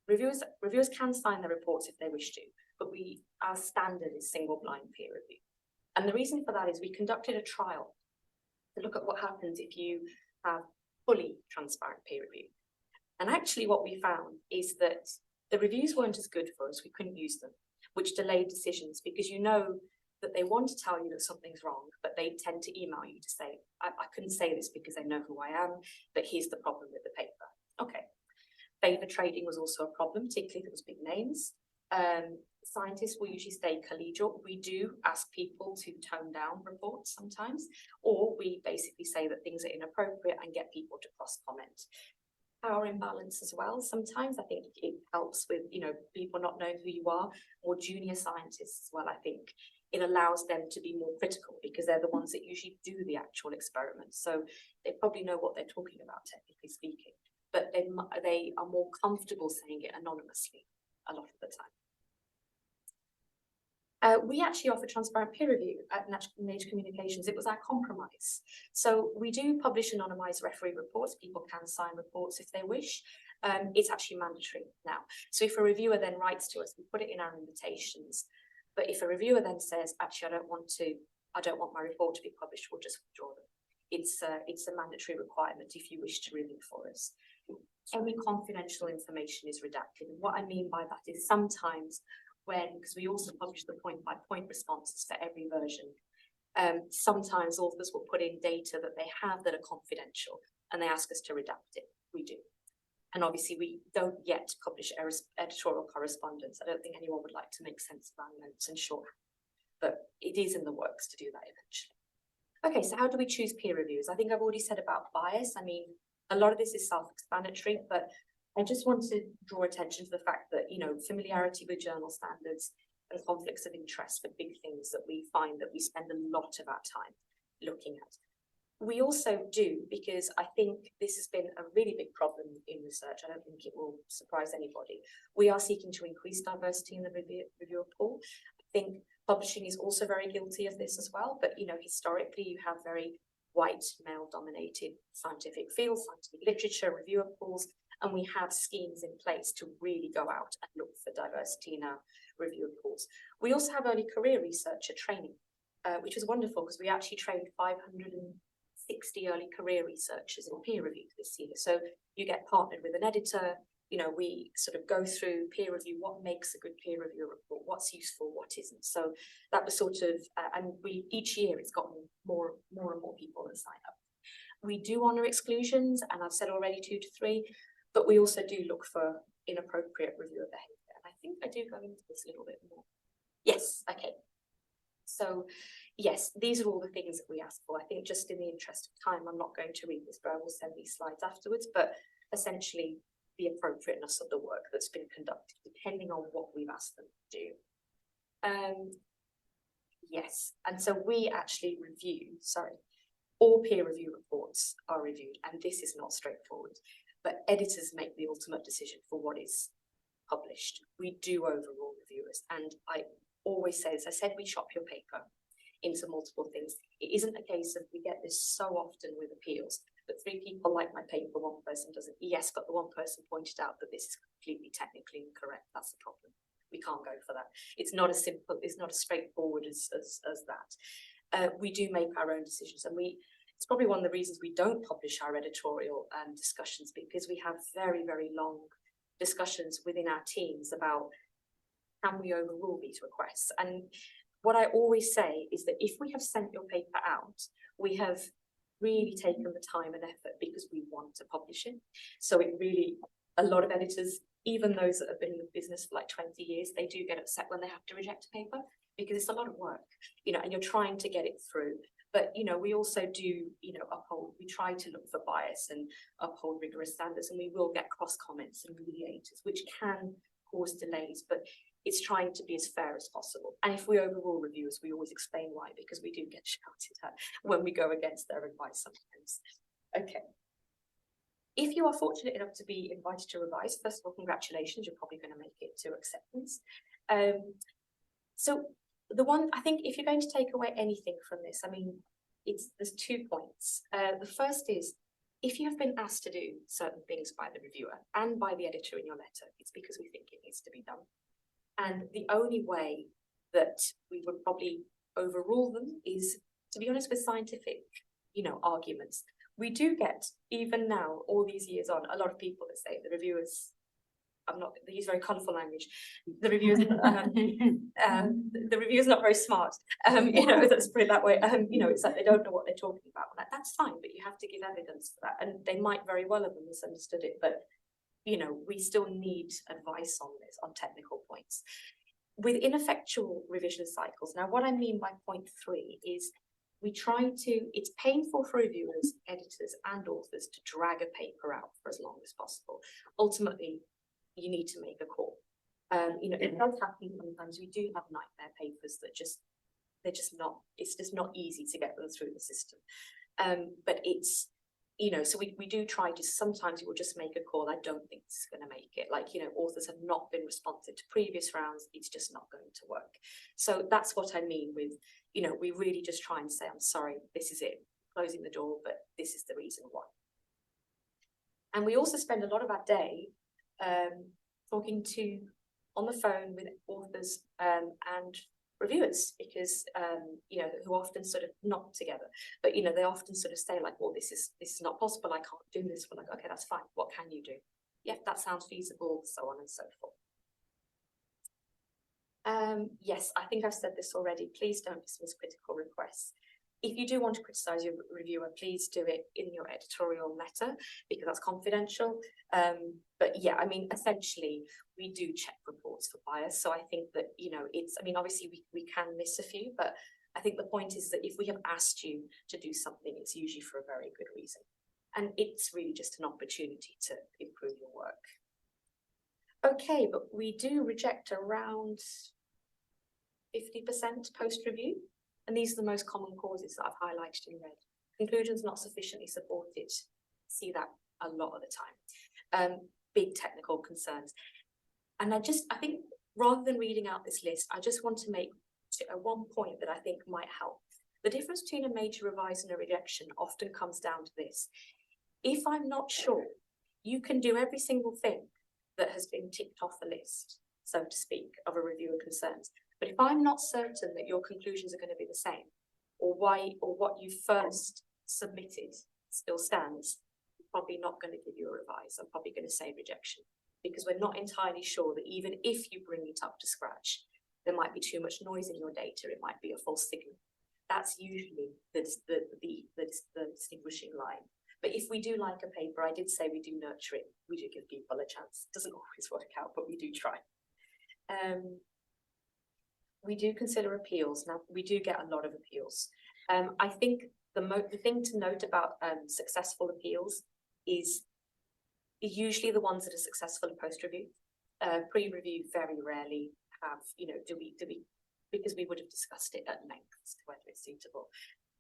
reviewers can sign their reports if they wish to, but our standard is single-blind peer review. And the reason for that is we conducted a trial to look at what happens if you have fully transparent peer review. And actually what we found is that the reviews weren't as good for us, we couldn't use them, which delayed decisions, because you know that they want to tell you that something's wrong, but they tend to email you to say, I couldn't say this because they know who I am, but here's the problem with the paper. Okay. Favor trading was also a problem, particularly if it was big names. Scientists will usually stay collegial. We do ask people to tone down reports sometimes, or we basically say that things are inappropriate and get people to cross-comment. Power imbalance as well. Sometimes I think it helps with, people not knowing who you are, or junior scientists as well. I think it allows them to be more critical because they're the ones that usually do the actual experiments. So they probably know what they're talking about, technically speaking, but they are more comfortable saying it anonymously a lot of the time. We actually offer transparent peer review at Nature Communications. It was our compromise. So we do publish anonymized referee reports. People can sign reports if they wish. It's actually mandatory now. So if a reviewer then writes to us, we put it in our invitations. But if a reviewer then says, actually, I don't want my report to be published, we'll just withdraw them. It's a mandatory requirement if you wish to review for us. Any confidential information is redacted. And what I mean by that is sometimes because we also publish the point by point responses for every version. Sometimes authors will put in data that they have that are confidential and they ask us to redact it. We do. And obviously we don't yet publish editorial correspondence. I don't think anyone would like to make sense of our notes and shorthand, but it is in the works to do that eventually. Okay, so how do we choose peer reviews? I think I've already said about bias. I mean, a lot of this is self-explanatory, but I just want to draw attention to the fact that, you know, familiarity with journal standards and conflicts of interest are big things that we find that we spend a lot of our time looking at. We also do, because I think this has been a really big problem in research. I don't think it will surprise anybody. We are seeking to increase diversity in the reviewer pool. I think publishing is also very guilty of this as well. But, you know, historically, you have very white, male-dominated scientific fields, scientific literature, reviewer pools, and we have schemes in place to really go out and look for diversity in our reviewer pools. We also have early career researcher training, which was wonderful because we actually trained 560 early career researchers in peer review this year. So you get partnered with an editor, you know, we sort of go through peer review, what makes a good peer review report, what's useful, what isn't. So that was sort of, and we each year it's gotten more and more people that sign up. We do honour exclusions, and I've said already 2 to 3, but we also do look for inappropriate reviewer behaviour. And I think I do go into this a little bit more. Yes, okay. So yes, these are all the things that we ask for. I think just in the interest of time, I'm not going to read this, but I will send these slides afterwards. But essentially, the appropriateness of the work that's been conducted, depending on what we've asked them to do. Yes, and so we actually review, all peer review reports are reviewed, and this is not straightforward, but editors make the ultimate decision for what is published. We do overrule reviewers, and I always say this, I said we chop your paper into multiple things. It isn't a case of, we get this so often with appeals, but 3 people like my paper, 1 person doesn't. Yes, but the 1 person pointed out that this is completely technically incorrect. That's the problem. We can't go for that. It's not as simple, it's not as straightforward as that. We do make our own decisions, and it's probably one of the reasons we don't publish our editorial discussions, because we have very, very long discussions within our teams about, can we overrule these requests? And what I always say is that if we have sent your paper out, we have really taken the time and effort because we want to publish it. So it really, a lot of editors, even those that have been in the business for like 20 years, they do get upset when they have to reject a paper, because it's a lot of work, you know, and you're trying to get it through. But, you know, we also do, you know, we try to look for bias and uphold rigorous standards, and we will get cross comments and mediators, which can cause delays, but it's trying to be as fair as possible. And if we overrule reviewers, we always explain why, because we do get shouted at when we go against their advice sometimes. Okay. If you are fortunate enough to be invited to revise, first of all, congratulations, you're probably going to make it to acceptance. So the one, I think if you're going to take away anything from this, I mean, there's 2 points. The first is, if you have been asked to do certain things by the reviewer and by the editor in your letter, it's because we think it needs to be done. And the only way that we would probably overrule them is, to be honest, with scientific, you know, arguments. We do get, even now, all these years on, a lot of people that say the reviewers, they use very colourful language. The reviewers, the reviewers not very smart. You know, let's put it that way. You know, it's like they don't know what they're talking about. Like, that's fine, but you have to give evidence for that. And they might very well have misunderstood it, but you know, we still need advice on this, on technical points. With ineffectual revision cycles, now what I mean by point 3 is we try to, it's painful for reviewers, editors and authors to drag a paper out for as long as possible. Ultimately, you need to make a call. You know, it does happen sometimes. We do have nightmare papers that it's just not easy to get them through the system. But it's, you know, so we do try to, sometimes we will just make a call, I don't think this is going to make it. Like, you know, authors have not been responsive to previous rounds, it's just not going to work. So that's what I mean with, you know, we really just try and say, I'm sorry, this is it, closing the door, but this is the reason why. And we also spend a lot of our day talking on the phone with authors and reviewers, because you know, who often sort of not together, but you know, they often sort of say like, well, this is not possible, I can't do this. We're like, okay, that's fine, what can you do? Yeah, that sounds feasible, so on and so forth. Yes, I think I've said this already. Please don't dismiss critical requests. If you do want to criticise your reviewer, please do it in your editorial letter because that's confidential. But yeah, I mean, essentially, we do check reports for bias. So I think that, you know, it's, I mean, obviously we can miss a few, but I think the point is that if we have asked you to do something, it's usually for a very good reason. And it's really just an opportunity to improve your work. Okay, but we do reject around 50% post-review. And these are the most common causes that I've highlighted in red. Conclusions not sufficiently supported. See that a lot of the time. Big technical concerns. And I think rather than reading out this list, I just want to make one point that I think might help. The difference between a major revise and a rejection often comes down to this. If I'm not sure, you can do every single thing that has been ticked off the list, so to speak, of a reviewer concerns. But if I'm not certain that your conclusions are going to be the same, or what you first submitted still stands, I'm probably not going to give you a revise. I'm probably going to say rejection, because we're not entirely sure that even if you bring it up to scratch, there might be too much noise in your data. It might be a false signal. That's usually the distinguishing line. But if we do like a paper, I did say we do nurture it. We do give people a chance. It doesn't always work out, but we do try. We do consider appeals. Now, we do get a lot of appeals. I think the thing to note about successful appeals is usually the ones that are successful in post-review. Pre-review very rarely have, you know, do we, because we would have discussed it at length as to whether it's suitable.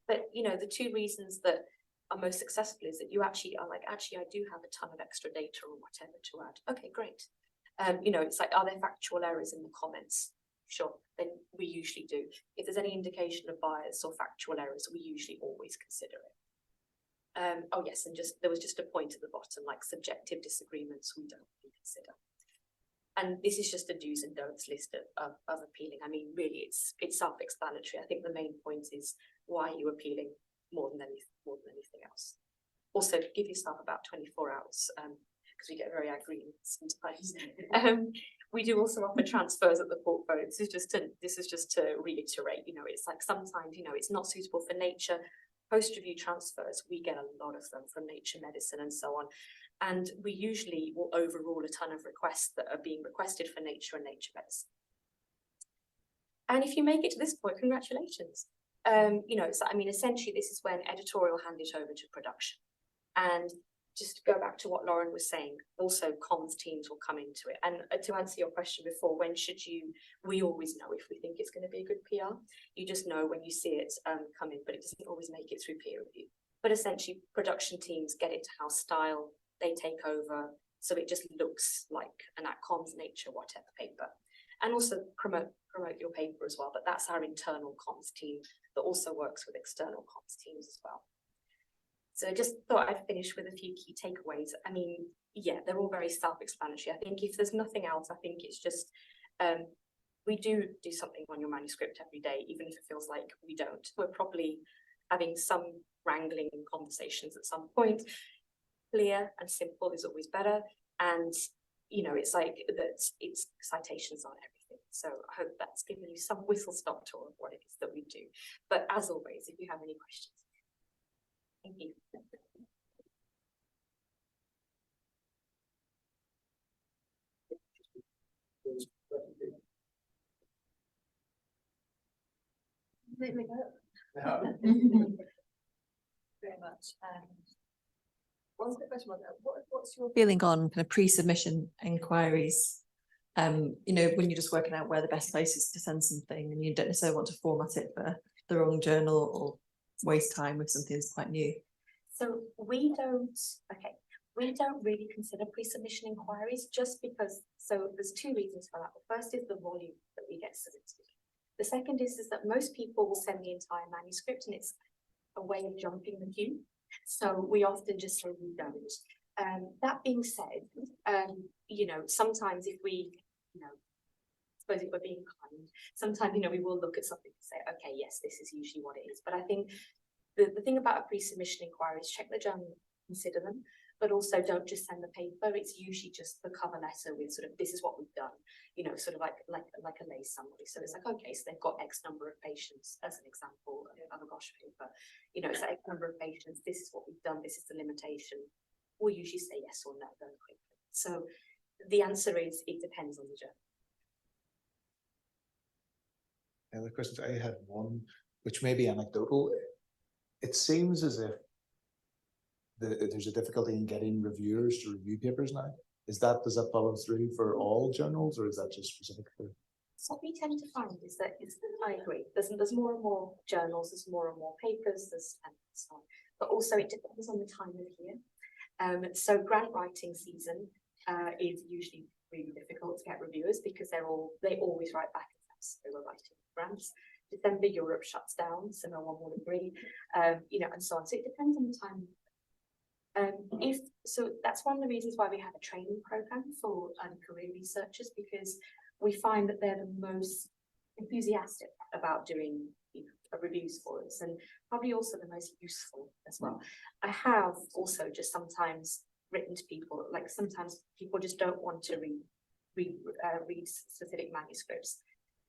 But, you know, the two reasons that are most successful is that you actually are like, actually, I do have a ton of extra data or whatever to add. Okay, great. You know, it's like, are there factual errors in the comments? Sure, then we usually do. If there's any indication of bias or factual errors, we usually always consider it. Oh yes, and there was just a point at the bottom, like subjective disagreements, we don't really consider. And this is just a do's and don'ts list of appealing. I mean, really, it's self-explanatory. I think the main point is why are you appealing more than anything else. Also, give yourself about 24 hours because we get very angry sometimes. We do also offer transfers at the portfolio. This is just to reiterate. You know, it's like sometimes, you know, it's not suitable for Nature. Post-review transfers, we get a lot of them from Nature Medicine and so on. And we usually will overrule a ton of requests that are being requested for Nature and Nature Medicine. And if you make it to this point, congratulations. You know, so I mean, essentially, this is when editorial hand it over to production. And just to go back to what Lauren was saying, also comms teams will come into it. And to answer your question before, when should you, we always know if we think it's going to be a good PR. You just know when you see it come in, but it doesn't always make it through peer review. But essentially, production teams get it to house style, they take over, so it just looks like an comms Nature whatever paper. And also promote your paper as well, but that's our internal comms team that also works with external comms teams as well. So I just thought I'd finish with a few key takeaways. I mean, yeah, they're all very self-explanatory. I think if there's nothing else, I think it's just, we do something on your manuscript every day, even if it feels like we don't. We're probably having some wrangling conversations at some point. Clear and simple is always better. And, you know, it's like that, it's citations on everything. So I hope that's given you some whistle-stop tour of what it is that we do. But as always, if you have any questions. Thank you. Very much. One quick question about that. What's your feeling on kind of pre-submission inquiries? You know, when you're just working out where the best place is to send something and you don't necessarily want to format it for the wrong journal or waste time with something that's quite new. So we don't really consider pre-submission inquiries just because, so there's two reasons for that. The first is the volume that we get submitted. The second is that most people will send the entire manuscript and it's a way of jumping the queue. So we often just say we don't. That being said, you know, sometimes if we, you know, suppose if we're being kind, sometimes, you know, we will look at something and say, okay, yes, this is usually what it is. But I think the thing about a pre-submission inquiry is check the journal, consider them. but also don't just send the paper. It's usually just the cover letter with sort of, this is what we've done, you know, sort of like a lay summary. So it's like, okay, so they've got X number of patients as an example of a GOSH paper, you know, it's like X number of patients, this is what we've done, this is the limitation. We'll usually say yes or no very quickly. So the answer is, it depends on the journal. Other questions? I had one, which may be anecdotal. It seems as if there's a difficulty in getting reviewers to review papers now. Does that follow through for all journals, or is that just specific for? So what we tend to find is that I agree. There's more and more journals, there's more and more papers, and so on. But also it depends on the time of year. So grant writing season is usually really difficult to get reviewers because they always write back and forth. They were writing grants. December, Europe shuts down, so no one will agree, you know, and so on. So it depends on the time. So that's one of the reasons why we have a training program for career researchers, because we find that they're the most enthusiastic about doing, you know, reviews for us, and probably also the most useful as well. I have also just sometimes written to people, like sometimes people just don't want to read specific manuscripts.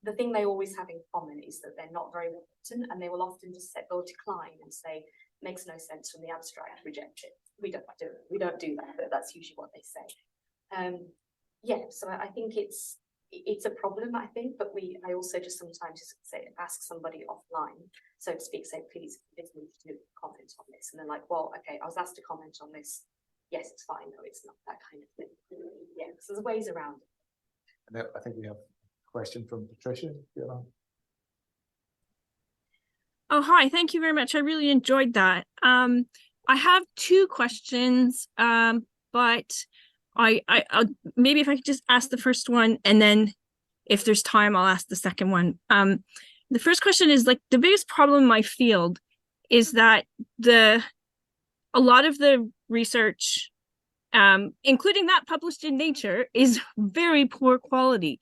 The thing they always have in common is that they're not very well written, and they will often just say, they'll decline and say, makes no sense from the abstract, reject it. We don't do that, but that's usually what they say. Yeah, so I think it's a problem, I think, but I also just sometimes just say, ask somebody offline, so to speak, say, please me to comment on this, and they're like, well, okay, I was asked to comment on this. Yes, it's fine. No, it's not, that kind of thing. Yeah, so there's ways around it. And I think we have a question from Patricia. Oh, hi. Thank you very much. I really enjoyed that. I have two questions, but I'll maybe if I could just ask the first one, and then if there's time, I'll ask the second one. The first question is, like, the biggest problem in my field is that a lot of the research, including that published in Nature, is very poor quality.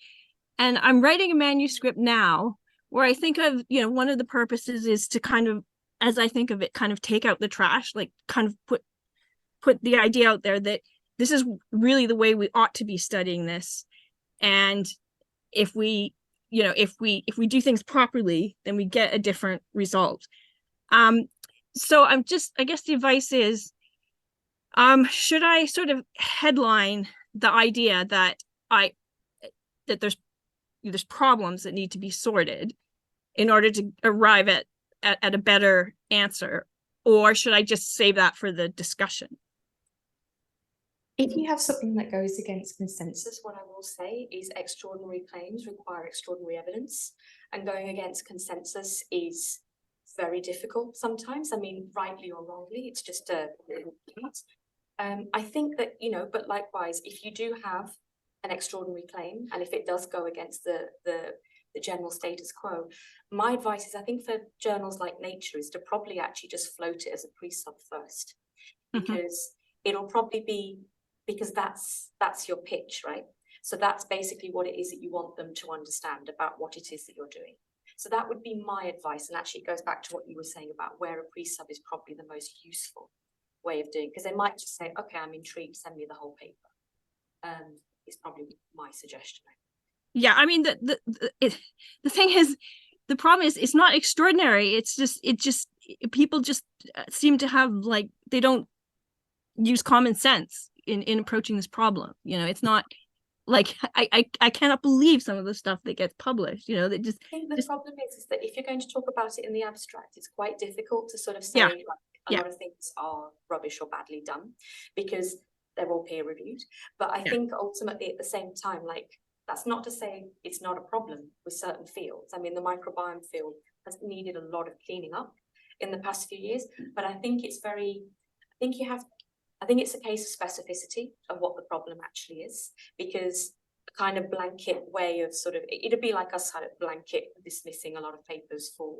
And I'm writing a manuscript now where I think of, you know, one of the purposes is to kind of, as I think of it, kind of take out the trash, like kind of put the idea out there that this is really the way we ought to be studying this. And if we, you know, if we do things properly, then we get a different result. So I guess the advice is, should I sort of headline the idea that there's problems that need to be sorted in order to arrive at a better answer, or should I just save that for the discussion? If you have something that goes against consensus, What I will say is extraordinary claims require extraordinary evidence, and going against consensus is very difficult sometimes. I mean, rightly or wrongly, it's just a I think that, you know, but likewise, if you do have an extraordinary claim, and if it does go against the general status quo, my advice is, I think for journals like Nature, is to probably actually just float it as a pre-sub first, because it'll probably be, because that's your pitch, right? So that's basically what it is that you want them to understand about what it is that you're doing. So that would be my advice, and actually it goes back to what you were saying about where a pre-sub is probably the most useful way of doing, because they might just say, okay, I'm intrigued, send me the whole paper. Is probably my suggestion. Yeah, I mean, the thing is, the problem is it's not extraordinary. It's just people just seem to have, like, they don't use common sense in approaching this problem. You know, it's not like I cannot believe some of the stuff that gets published. You know, that just. I think the problem is that if you're going to talk about it in the abstract, it's quite difficult to sort of say, Yeah. like, a lot of things are rubbish or badly done, because they're all peer reviewed. But I think ultimately at the same time, like, that's not to say it's not a problem with certain fields. I mean, the microbiome field has needed a lot of cleaning up in the past few years, but I think it's a case of specificity of what the problem actually is, because a kind of blanket way of sort of, it'd be like us kind of blanket dismissing a lot of papers for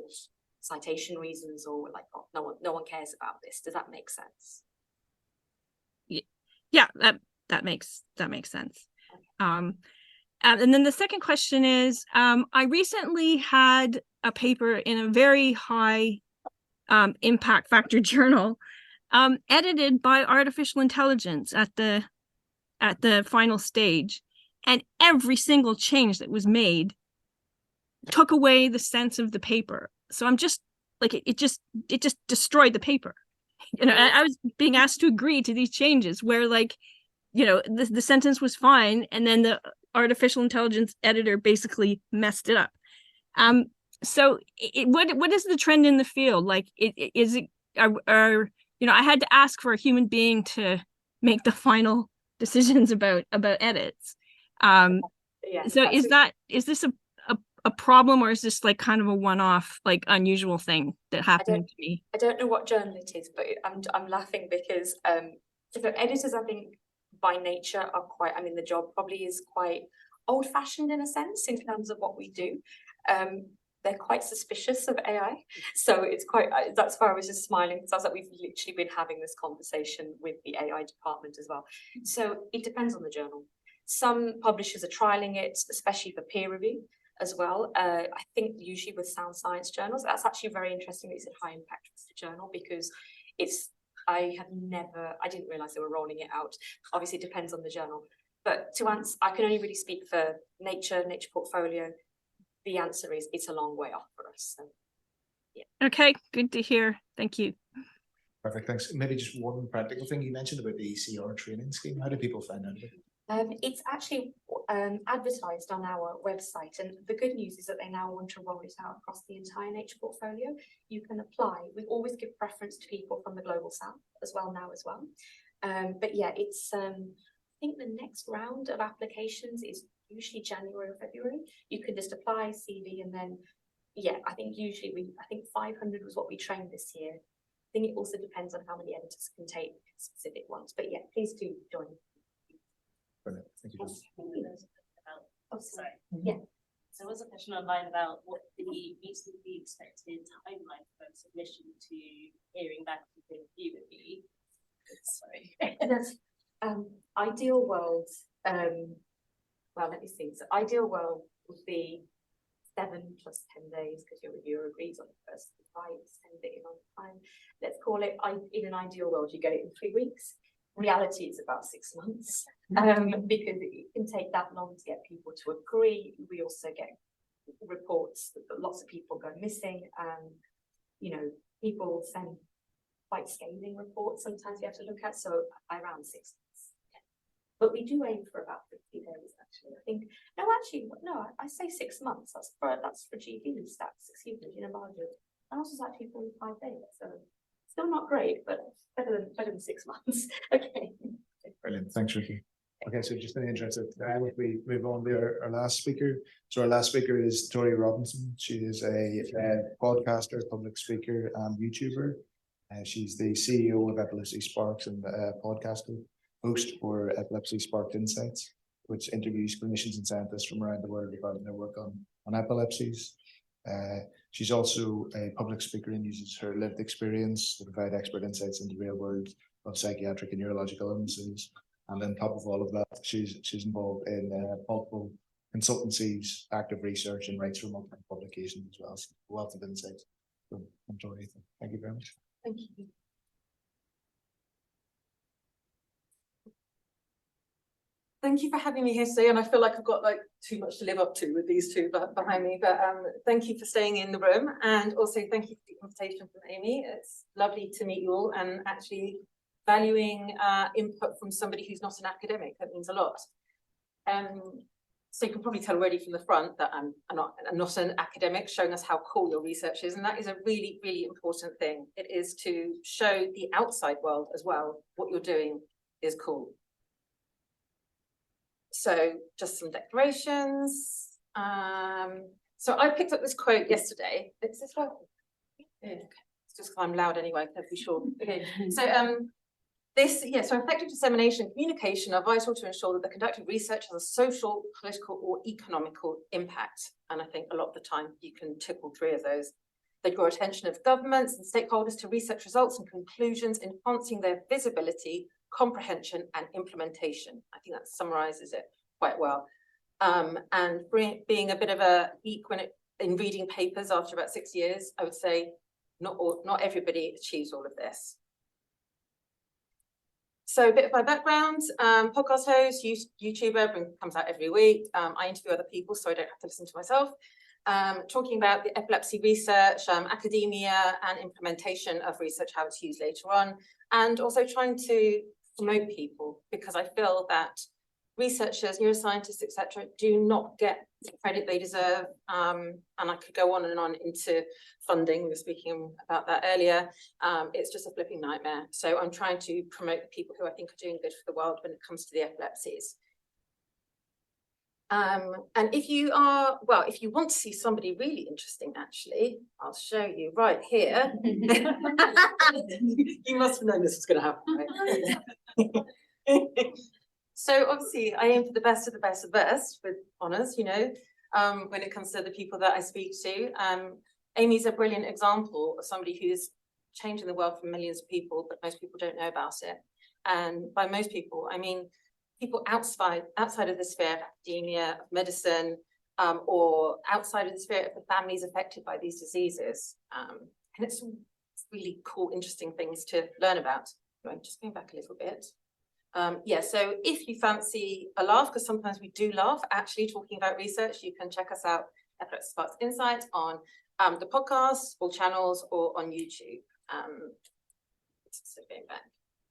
citation reasons, or like, oh, no one cares about this. Does that make sense? Yeah, that makes sense. And then the second question is, I recently had a paper in a very high impact factor journal edited by artificial intelligence at the final stage, and every single change that was made took away the sense of the paper. So I'm just like, it just destroyed the paper. You know, I was being asked to agree to these changes where, like, you know, the sentence was fine, and then the artificial intelligence editor basically messed it up. So what is the trend in the field? Like, is it, you know, I had to ask for a human being to make the final decisions about edits. Yeah, So is this a problem, or is this like kind of a one-off, like, unusual thing that happened to me? I don't know what journal it is, but I'm laughing because so editors, I think, by nature are quite, I mean, the job probably is quite old-fashioned in a sense in terms of what we do. They're quite suspicious of AI, so it's quite, that's why I was just smiling, because I was like, we've literally been having this conversation with the AI department as well. So it depends on the journal. Some publishers are trialing it, especially for peer review as well. I think usually with sound science journals, that's actually very interesting that it's a high impact journal, because it's, I didn't realize they were rolling it out. Obviously it depends on the journal, but to answer, I can only really speak for Nature Portfolio. The answer is it's a long way off for us. So, yeah. Okay, good to hear. Thank you. Perfect, thanks. Maybe just one practical thing you mentioned about the ECR training scheme. How do people find out about it? It's actually advertised on our website, and the good news is that they now want to roll it out across the entire Nature portfolio. You can apply. We always give preference to people from the Global South as well now as well. But yeah, it's I think the next round of applications is usually January or February. You can just apply CV, and then yeah, I think usually I think 500 was what we trained this year. I think it also depends on how many editors can take specific ones, but yeah, please do join. Brilliant. Thank you. Oh, sorry. Yeah. So there was a question online about what the reasonably expected timeline for submission to hearing back from the review would be. Sorry. Ideal world, well, let me see. So ideal world would be 7 plus 10 days, because your reviewer agrees on the first reply, send it in on time. Let's call it, in an ideal world, you get it in 3 weeks. Reality is about 6 months, because it can take that long to get people to agree. We also get reports that lots of people go missing. You know, people send quite scathing reports sometimes we have to look at, so around 6 months. Yeah. But we do aim for about 50 days, actually. I think, no, I say 6 months. That's for GP stats, excuse me, in a margin. And also, it's actually 45 days, so still not great, but better than 6 months. Okay. Brilliant. Thanks, Ricky. Okay, so just in the interest of time, if we move on to our last speaker. So our last speaker is Tori Robinson. She is a podcaster, public speaker, and YouTuber. She's the CEO of Epilepsy Sparks and podcast host for Epilepsy Sparks Insights, which interviews clinicians and scientists from around the world regarding their work on epilepsies. She's also a public speaker and uses her lived experience to provide expert insights into the real world of psychiatric and neurological illnesses. And on top of all of that, she's involved in multiple consultancies, active research, and writes for multiple publications as well. So a wealth of insights. So enjoy it. Thank you very much. Thank you. Thank you for having me here today, and I feel like I've got like too much to live up to with these two behind me, but thank you for staying in the room, and also thank you for the invitation from Amy. It's lovely to meet you all, and actually valuing input from somebody who's not an academic. That means a lot. So you can probably tell already from the front that I'm not an academic, showing us how cool your research is, and that is a really, really important thing. It is to show the outside world as well what you're doing is cool. So just some declarations. So I picked up this quote yesterday. Is this working? Okay. It's just because I'm loud anyway, to be sure. Okay. So so effective dissemination and communication are vital to ensure that the conducted research has a social, political, or economical impact. And I think a lot of the time you can tick all 3 of those. They draw attention of governments and stakeholders to research results and conclusions, enhancing their visibility, comprehension, and implementation. I think that summarizes it quite well. And being a bit of a geek in reading papers after about 6 years, I would say not everybody achieves all of this. So a bit of my background, podcast host, YouTuber, comes out every week. I interview other people so I don't have to listen to myself. Talking about the epilepsy research, academia and implementation of research, how it's used later on, and also trying to promote people, because I feel that researchers, neuroscientists, etc., do not get the credit they deserve. And I could go on and on into funding. We were speaking about that earlier. It's just a flipping nightmare. So I'm trying to promote the people who I think are doing good for the world when it comes to the epilepsies. And if you want to see somebody really interesting, actually, I'll show you right here. You must have known this was going to happen, right? So obviously I aim for the best of the best of the best with honours, when it comes to the people that I speak to. Amy's a brilliant example of somebody who's changing the world for millions of people, but most people don't know about it. And by most people, I mean people outside of the sphere of academia, of medicine, or outside of the sphere of the families affected by these diseases. And it's really cool, interesting things to learn about. I'm just going back a little bit. So if you fancy a laugh, because sometimes we do laugh actually talking about research, you can check us out, Epilepsy Sparks Insights, on the podcast, all channels, or on YouTube. So going back.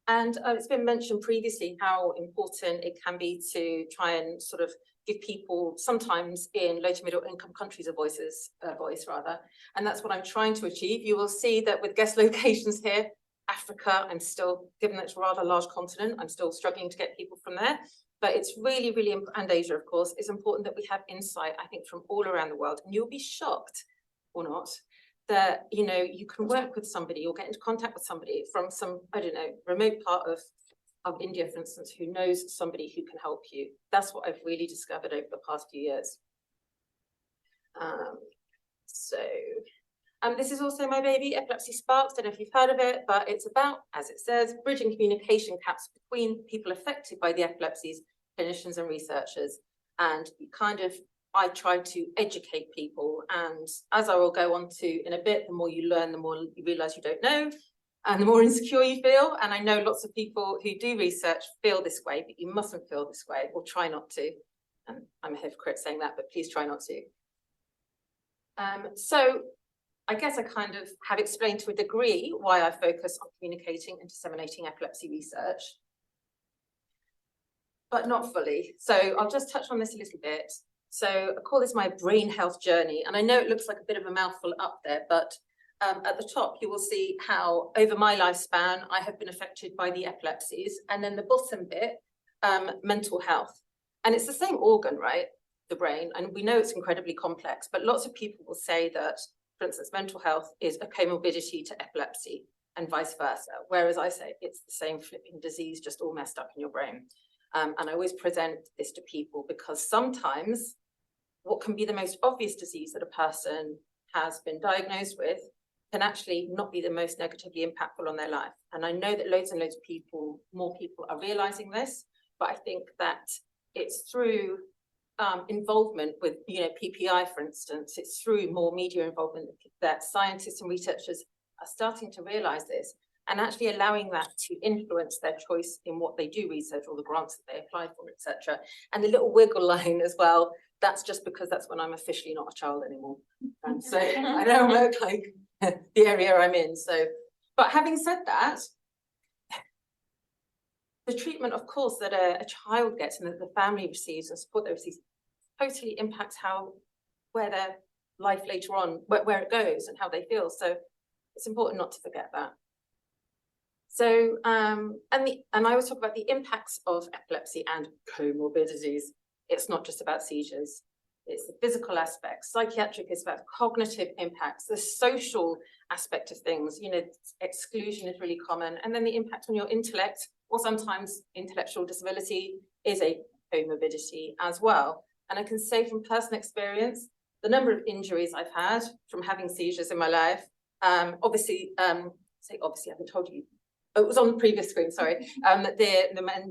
And it's been mentioned previously how important it can be to try and sort of give people, sometimes in low to middle income countries, a voice. And that's what I'm trying to achieve. You will see that with guest locations here, Africa, I'm still, given that it's a rather large continent, I'm still struggling to get people from there. But it's really, really, and Asia, of course, it's important that we have insight, I think, from all around the world. And you'll be shocked, or not, that, you can work with somebody or get into contact with somebody from some, I don't know, remote part of India, for instance, who knows somebody who can help you. That's what I've really discovered over the past few years. This is also my baby, Epilepsy Sparks. Don't know if you've heard of it, but it's about, as it says, bridging communication gaps between people affected by the epilepsies, clinicians and researchers. And I try to educate people. And as I will go on to in a bit, the more you learn, the more you realise you don't know, and the more insecure you feel. And I know lots of people who do research feel this way, but you mustn't feel this way, or try not to. And I'm a hypocrite saying that, but please try not to. So I guess I kind of have explained to a degree why I focus on communicating and disseminating epilepsy research, but not fully. So I'll just touch on this a little bit. So I call this my brain health journey. And I know it looks like a bit of a mouthful up there, but at the top, you will see how over my lifespan, I have been affected by the epilepsies. And then the bottom bit, mental health. And it's the same organ, right? The brain. And we know it's incredibly complex, but lots of people will say that, for instance, mental health is a comorbidity to epilepsy and vice versa. Whereas I say it's the same flipping disease, just all messed up in your brain. And I always present this to people because sometimes what can be the most obvious disease that a person has been diagnosed with can actually not be the most negatively impactful on their life. And I know that loads and loads of people, more people are realizing this, but I think that it's through involvement with, PPI, for instance, it's through more media involvement that scientists and researchers are starting to realize this and actually allowing that to influence their choice in what they do research or the grants that they apply for, etc. And the little wiggle line as well, that's just because that's when I'm officially not a child anymore. And so I don't work like the area I'm in. So, but having said that, the treatment, of course, that a child gets and that the family receives and support they receive totally impacts where their life later on, where it goes and how they feel. So it's important not to forget that. So, and I always talk about the impacts of epilepsy and comorbidities. It's not just about seizures. It's the physical aspects. Psychiatric is about cognitive impacts, the social aspect of things. Exclusion is really common. And then the impact on your intellect, or sometimes intellectual disability, is a comorbidity as well. And I can say from personal experience, the number of injuries I've had from having seizures in my life, obviously, I haven't told you. Oh, it was on the previous screen, sorry. The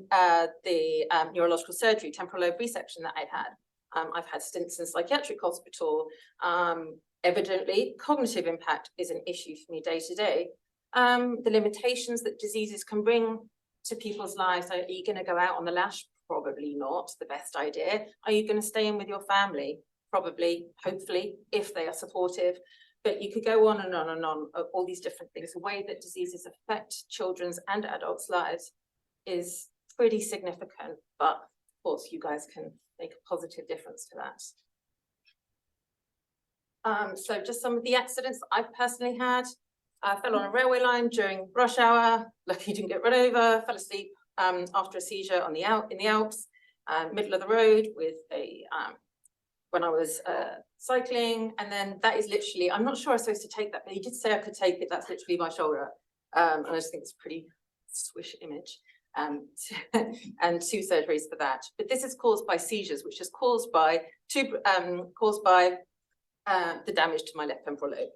neurological surgery, temporal lobe resection that I've had stints in psychiatric hospital. Evidently, cognitive impact is an issue for me day to day. The limitations that diseases can bring to people's lives. Are you going to go out on the lash? Probably not the best idea. Are you going to stay in with your family? Probably, hopefully, if they are supportive. But you could go on and on and on of all these different things. The way that diseases affect children's and adults' lives is pretty significant, but of course you guys can make a positive difference to that. So just some of the accidents I've personally had. I fell on a railway line during rush hour, lucky didn't get run over, fell asleep after a seizure on in the Alps, middle of the road with a when I was cycling, and then that is literally, I'm not sure I was supposed to take that, but he did say I could take it, that's literally my shoulder. And I just think it's a pretty swish image. And 2 surgeries for that. But this is caused by seizures, which is caused by the damage to my left temporal lobe.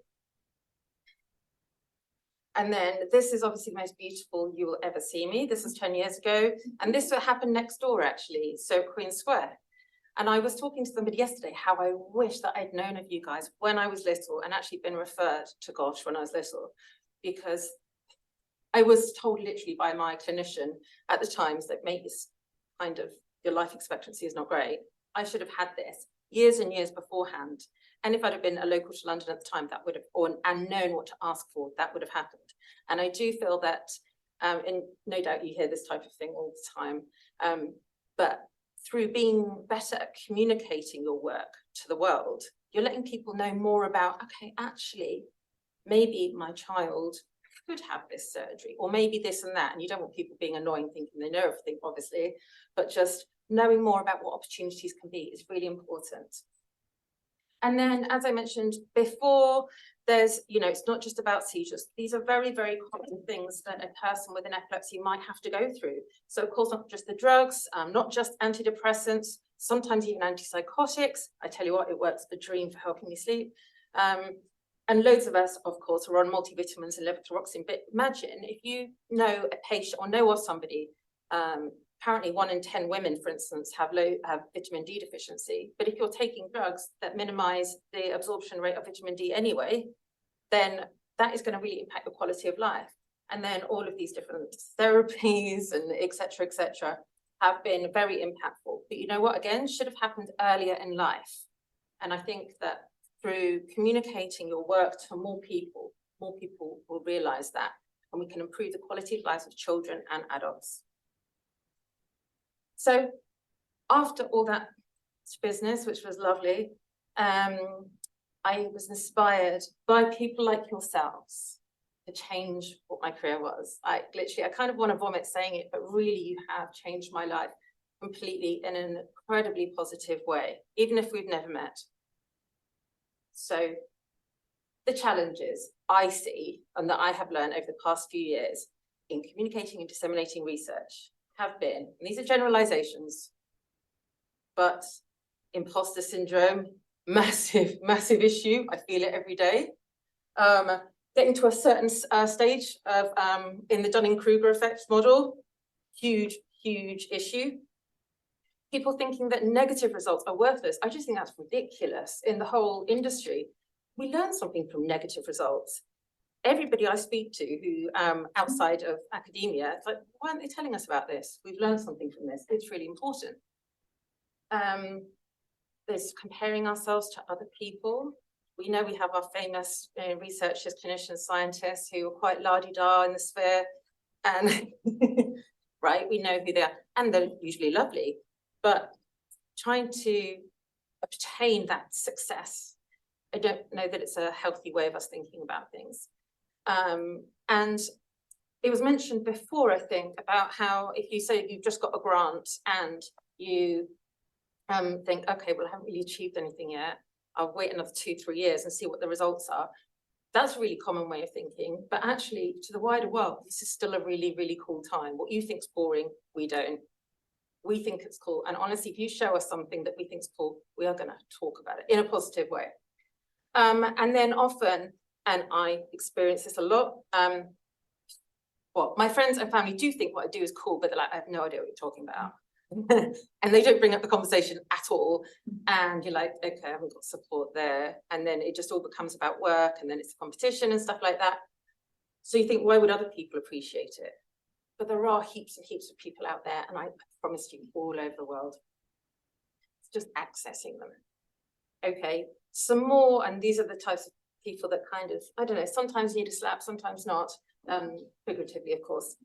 And then this is obviously the most beautiful you will ever see me. This was 10 years ago. And this happened next door, actually, so Queen Square. And I was talking to somebody yesterday how I wish that I'd known of you guys when I was little and actually been referred to GOSH when I was little, because I was told literally by my clinician at the times that makes kind of your life expectancy is not great. I should have had this years and years beforehand. And if I'd have been a local to London at the time, that would have, and known what to ask for, that would have happened. And I do feel that, and no doubt you hear this type of thing all the time, but through being better at communicating your work to the world, you're letting people know more about, okay, actually, maybe my child could have this surgery, or maybe this and that. And you don't want people being annoying, thinking they know everything, obviously, but just knowing more about what opportunities can be is really important. And then, as I mentioned before, there's, it's not just about seizures. These are very, very common things that a person with an epilepsy might have to go through. So of course, not just the drugs, not just antidepressants, sometimes even antipsychotics. I tell you what, it works the dream for helping me sleep. And loads of us, of course, are on multivitamins and levothyroxine. But imagine if you know a patient or know of somebody, apparently 1 in 10 women, for instance, have vitamin D deficiency. But if you're taking drugs that minimize the absorption rate of vitamin D anyway, then that is going to really impact the quality of life. And then all of these different therapies and et cetera, have been very impactful. But you know what, again, should have happened earlier in life. And I think that through communicating your work to more people will realize that, and we can improve the quality of lives of children and adults. So after all that business, which was lovely, I was inspired by people like yourselves to change what my career was. I kind of want to vomit saying it, but really you have changed my life completely in an incredibly positive way, even if we've never met. So the challenges I see and that I have learned over the past few years in communicating and disseminating research have been, and these are generalizations, but imposter syndrome, massive issue. I feel it every day. Getting to a certain stage of in the Dunning-Kruger effect model, huge issue. People thinking that negative results are worthless. I just think that's ridiculous in the whole industry. We learn something from negative results. Everybody I speak to who outside of academia, it's like, why aren't they telling us about this? We've learned something from this. It's really important. There's comparing ourselves to other people. We know we have our famous researchers, clinicians, scientists who are quite la-di-da in the sphere, and right, we know who they are, and they're usually lovely. But trying to obtain that success, I don't know that it's a healthy way of us thinking about things. And it was mentioned before, I think, about how if you say you've just got a grant and you think, okay, well, I haven't really achieved anything yet, I'll wait another 2-3 years and see what the results are. That's a really common way of thinking. But actually, to the wider world, this is still a really cool time. What you think's boring, we don't. We think it's cool. And honestly, if you show us something that we think's cool, we are going to talk about it in a positive way. And then often, and I experience this a lot, well, my friends and family do think what I do is cool, but they're like, I have no idea what you're talking about. And they don't bring up the conversation at all. And you're like, okay, I haven't got support there. And then it just all becomes about work, and then it's a competition and stuff like that. So you think, why would other people appreciate it? but there are heaps and heaps of people out there, and I promise you, all over the world. It's just accessing them. Okay, some more, and these are the types of people that kind of, I don't know, sometimes need a slap, sometimes not, figuratively, of course.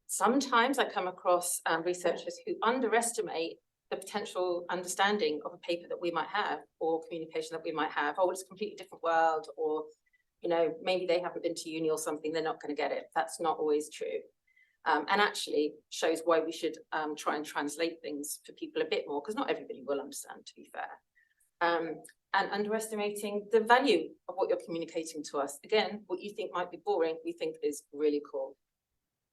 Sometimes I come across researchers who underestimate the potential understanding of a paper that we might have, or communication that we might have. Oh, it's a completely different world, or, you know, maybe they haven't been to uni or something, they're not going to get it. That's not always true. And actually shows why we should try and translate things for people a bit more, because not everybody will understand, to be fair. And underestimating the value of what you're communicating to us. Again, what you think might be boring, we think is really cool.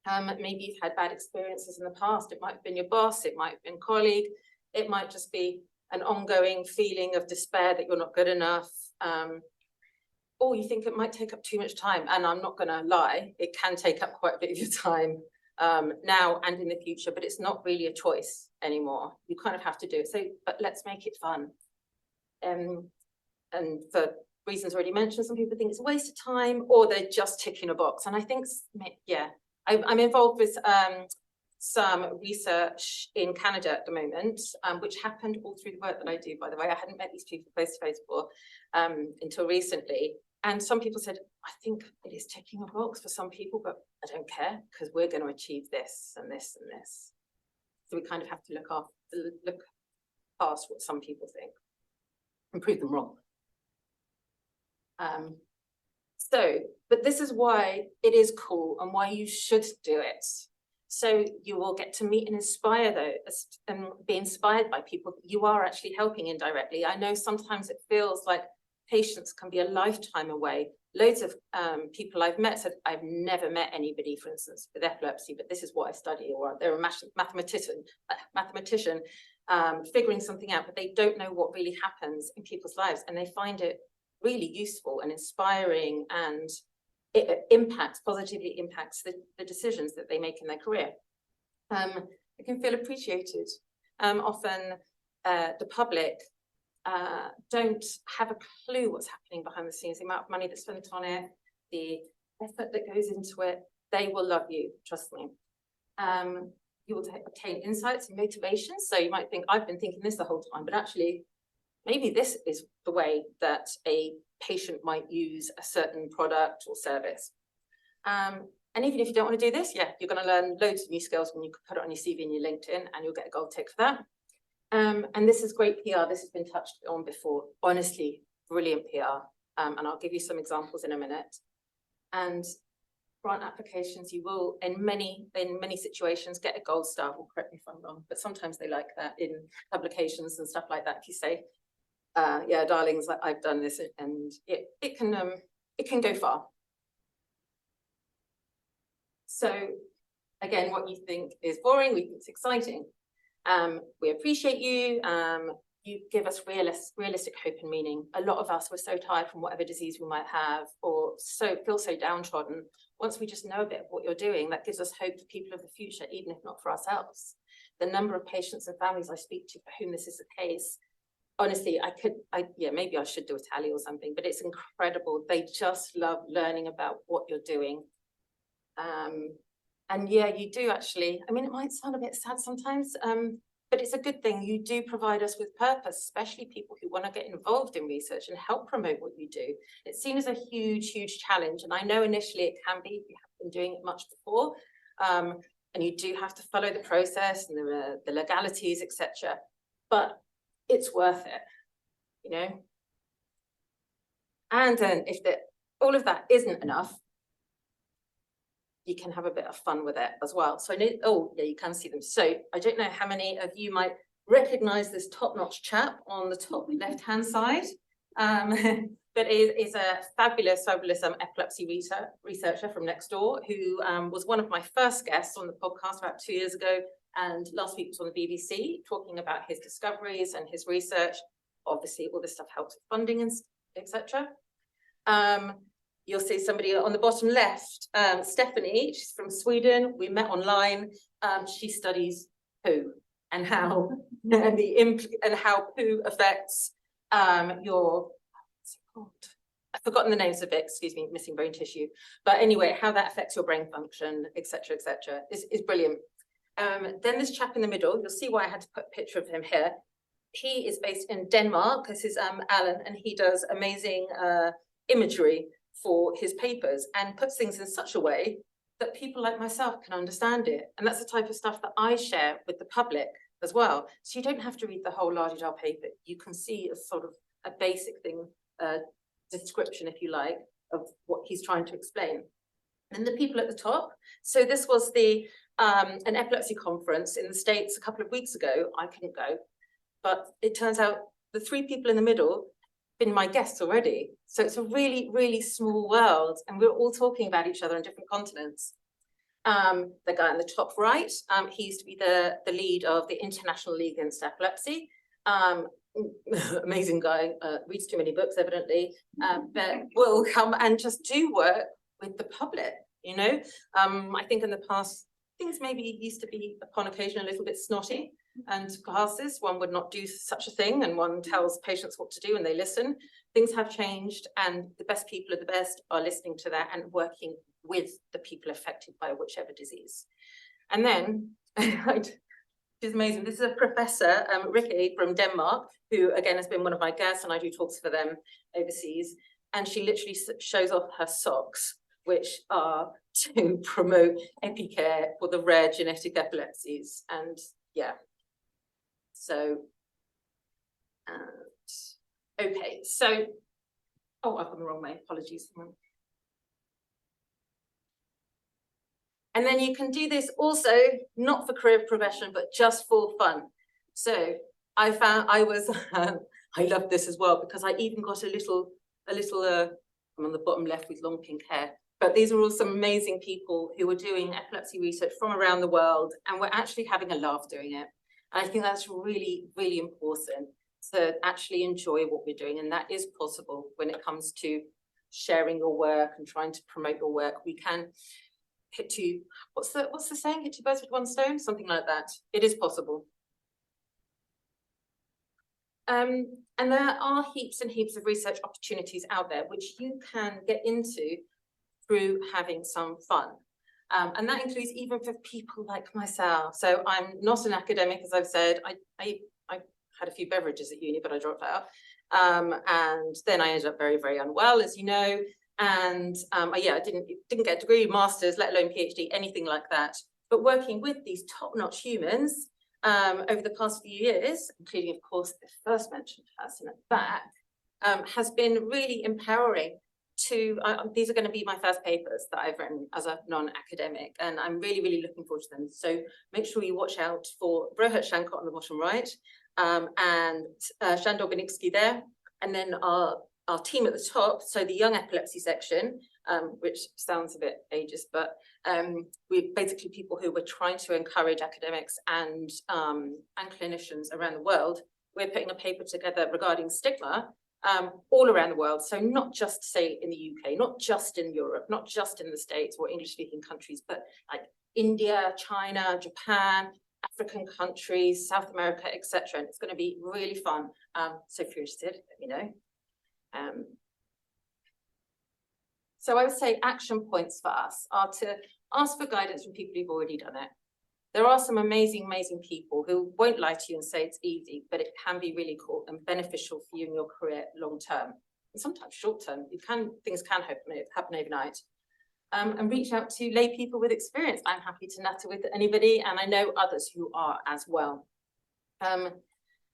Maybe you've had bad experiences in the past. It might have been your boss, it might have been a colleague, it might just be an ongoing feeling of despair that you're not good enough. Or you think it might take up too much time. And I'm not going to lie, it can take up quite a bit of your time now and in the future, but it's not really a choice anymore. You kind of have to do it. So, but let's make it fun. And for reasons already mentioned, some people think it's a waste of time, or they're just ticking a box. And I think, yeah, I'm involved with some research in Canada at the moment, which happened all through the work that I do, by the way. I hadn't met these people face to face before until recently. And some people said, I think it is ticking a box for some people, but I don't care, because we're going to achieve this and this and this. So we kind of have to look past what some people think and prove them wrong. But this is why it is cool and why you should do it. So you will get to meet and inspire those and be inspired by people that you are actually helping indirectly. I know sometimes it feels like patients can be a lifetime away. Loads of people I've met said, I've never met anybody, for instance, with epilepsy, but this is what I study, or they're a mathematician figuring something out, but they don't know what really happens in people's lives, and they find it really useful and inspiring, and it positively impacts the decisions that they make in their career. They can feel appreciated. Often the public don't have a clue what's happening behind the scenes, the amount of money that's spent on it, the effort that goes into it. They will love you, trust me. You will obtain insights and motivations. So you might think, I've been thinking this the whole time, but actually, maybe this is the way that a patient might use a certain product or service. And even if you don't want to do this, yeah, you're going to learn loads of new skills when you put it on your CV and your LinkedIn, and you'll get a gold tick for that. And this is great PR. This has been touched on before. Honestly, brilliant PR. And I'll give you some examples in a minute. And grant applications, you will, in many situations, get a gold star. Well, correct me if I'm wrong, but sometimes they like that in publications and stuff like that. If you say, yeah, darlings, I've done this, and it can go far. So again, what you think is boring, we think it's exciting. We appreciate you. You give us realistic hope and meaning. A lot of us were so tired from whatever disease we might have, or feel so downtrodden. Once we just know a bit of what you're doing, that gives us hope for people of the future, even if not for ourselves. The number of patients and families I speak to for whom this is the case, honestly, yeah, maybe I should do a tally or something, but it's incredible. They just love learning about what you're doing. And yeah, you do actually, I mean, it might sound a bit sad sometimes, but it's a good thing. You do provide us with purpose, especially people who want to get involved in research and help promote what you do. It's seen as a huge, huge challenge. And I know initially it can be, you have been doing it much before, and you do have to follow the process and the legalities, etc. But it's worth it, you know. And then if all of that isn't enough, you can have a bit of fun with it as well. So I know, oh yeah, you can see them. So I don't know how many of you might recognize this top-notch chap on the top left-hand side, but is a fabulous epilepsy researcher from next door, who was one of my first guests on the podcast about 2 years ago, and last week was on the BBC talking about his discoveries and his research. Obviously, all this stuff helps with funding and etc. You'll see somebody on the bottom left, Stephanie, she's from Sweden. We met online. She studies poo and how and how poo affects your, what's it called? I've forgotten the names of it, excuse me, missing brain tissue. But anyway, how that affects your brain function, etc., is brilliant. Then this chap in the middle, you'll see why I had to put a picture of him here. He is based in Denmark. This is Alan, and he does amazing imagery for his papers and puts things in such a way that people like myself can understand it. And that's the type of stuff that I share with the public as well. So you don't have to read the whole la-di-da paper. You can see a sort of a basic thing, description, if you like, of what he's trying to explain. And the people at the top. So this was the an epilepsy conference in the States a couple of weeks ago. I couldn't go, but it turns out the three people in the middle been my guests already. So it's a really, really small world, and we're all talking about each other on different continents. The guy on the top right, he used to be the lead of the International League Against Epilepsy. Amazing guy, reads too many books evidently, but will come and just do work with the public, you know. I think in the past, things maybe used to be upon occasion a little bit snotty, and classes, one would not do such a thing, and one tells patients what to do and they listen. Things have changed, and the best people of the best are listening to that and working with the people affected by whichever disease. And then, which is amazing, this is a professor, Rikke from Denmark, who again has been one of my guests, and I do talks for them overseas, and she literally shows off her socks, which are to promote EpiCare for the rare genetic epilepsies. And yeah, so, okay, so, oh, I've gone the wrong way, apologies. And then you can do this also, not for career progression, but just for fun. So I found I love this as well, because I even got a little, I'm on the bottom left with long pink hair, but these are all some amazing people who were doing epilepsy research from around the world, and we're actually having a laugh doing it. And I think that's really, really important, to actually enjoy what we're doing. And that is possible when it comes to sharing your work and trying to promote your work. We can hit two, what's the saying? Hit two birds with one stone, something like that. It is possible. And there are heaps and heaps of research opportunities out there, which you can get into through having some fun. And that includes even for people like myself. So I'm not an academic, as I've said. I had a few beverages at uni, but I dropped out. And then I ended up very, very unwell, as you know. And yeah, I didn't get a degree, master's, let alone PhD, anything like that. But working with these top-notch humans over the past few years, including, of course, the first mentioned person at the back, has been really empowering. These are going to be my first papers that I've written as a non-academic, and I'm really, really looking forward to them. So make sure you watch out for Rohit Shankar on the bottom right, and Shandor Benitsky there, and then our team at the top, so the young epilepsy section, which sounds a bit ageist, but we're basically people who were trying to encourage academics and clinicians around the world. We're putting a paper together regarding stigma all around the world. So not just, say, in the UK, not just in Europe, not just in the States or English-speaking countries, but like India, China, Japan, African countries, South America, etc. And it's going to be really fun. So if you're interested, let me know. So I would say action points for us are to ask for guidance from people who've already done it. There are some amazing, amazing people who won't lie to you and say it's easy, but it can be really cool and beneficial for you in your career long term. And sometimes short term, things can happen overnight. And reach out to lay people with experience. I'm happy to natter with anybody, and I know others who are as well.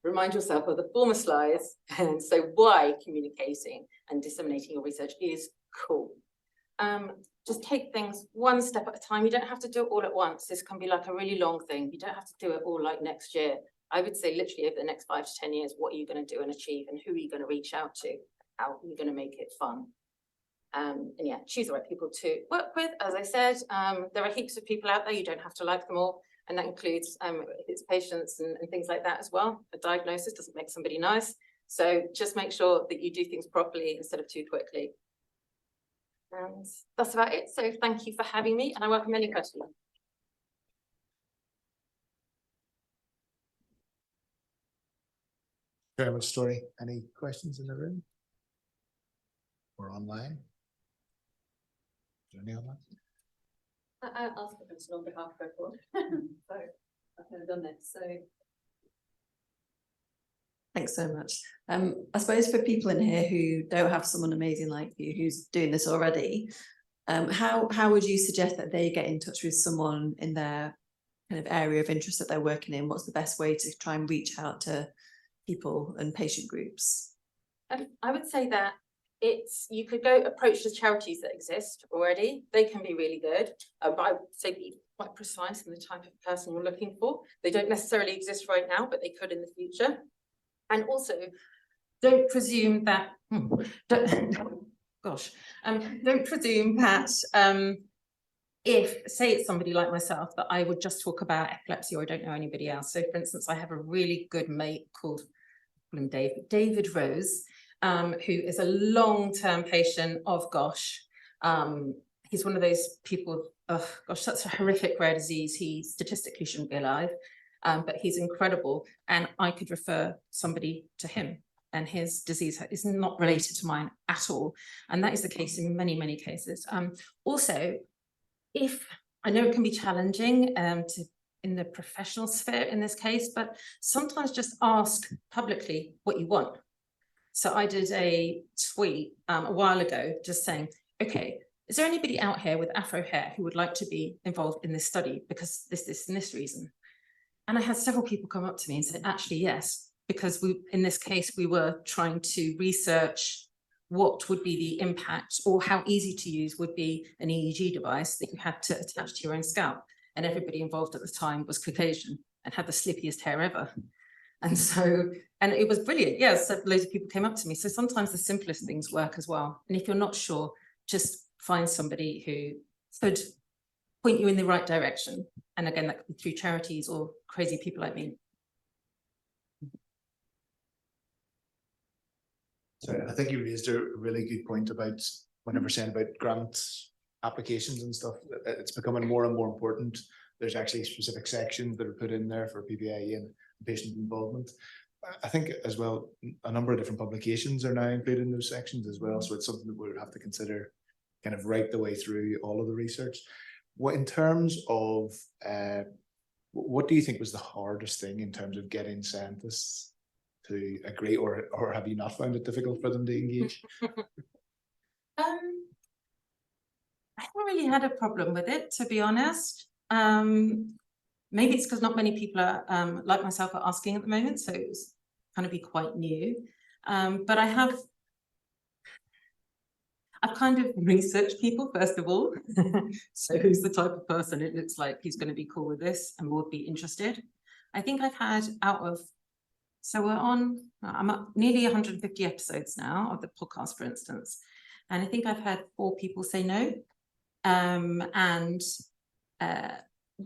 Remind yourself of the former slides, and so why communicating and disseminating your research is cool. Just take things one step at a time. You don't have to do it all at once. This can be like a really long thing. You don't have to do it all like next year. I would say literally over the next 5 to 10 years, what are you going to do and achieve, and who are you going to reach out to? How are you going to make it fun? And yeah, choose the right people to work with. As I said, there are heaps of people out there. You don't have to like them all. And that includes its patients and things like that as well. A diagnosis doesn't make somebody nice. So just make sure that you do things properly instead of too quickly. And that's about it. So thank you for having me, and I welcome any questions. Very much, Story. Any questions in the room? or online? Is there any online? I'll ask the person on behalf of everyone. So I've never done this, so. Thanks so much. I suppose for people in here who don't have someone amazing like you who's doing this already, how would you suggest that they get in touch with someone in their kind of area of interest that they're working in? What's the best way to try and reach out to people and patient groups? I would say that you could go approach the charities that exist already. They can be really good, but I would say be quite precise in the type of person you're looking for. They don't necessarily exist right now, but they could in the future. And also, don't presume that, don't presume that if, say it's somebody like myself, that I would just talk about epilepsy or I don't know anybody else. So for instance, I have a really good mate called David Rose, who is a long-term patient of GOSH. He's one of those people, oh gosh, that's a horrific rare disease. He statistically shouldn't be alive. But he's incredible, and I could refer somebody to him, and his disease is not related to mine at all, and that is the case in many, many cases. Also, if I know it can be challenging in the professional sphere in this case, but sometimes just ask publicly what you want. So I did a tweet a while ago just saying, okay, is there anybody out here with afro hair who would like to be involved in this study because this and this reason? And I had several people come up to me and say, actually, yes, because in this case, we were trying to research what would be the impact or how easy to use would be an EEG device that you had to attach to your own scalp. And everybody involved at the time was Caucasian and had the slippiest hair ever. And so, and it was brilliant. Yeah, so loads of people came up to me. So sometimes the simplest things work as well. And if you're not sure, just find somebody who could point you in the right direction. And again, that could be through charities or crazy people like me. So I think you raised a really good point about whenever saying about grant applications and stuff. It's becoming more and more important. There's actually specific sections that are put in there for PPIE and patient involvement. I think as well, a number of different publications are now included in those sections as well. So it's something that we would have to consider kind of right the way through all of the research. What in terms of what do you think was the hardest thing in terms of getting scientists to agree, or have you not found it difficult for them to engage? I haven't really had a problem with it, to be honest. Maybe it's because not many people are like myself are asking at the moment, so it's kind of be quite new. But I've kind of researched people, first of all. So who's the type of person it looks like who's going to be cool with this and would be interested? I think I've had I'm up nearly 150 episodes now of the podcast, for instance. And I think I've had 4 people say no.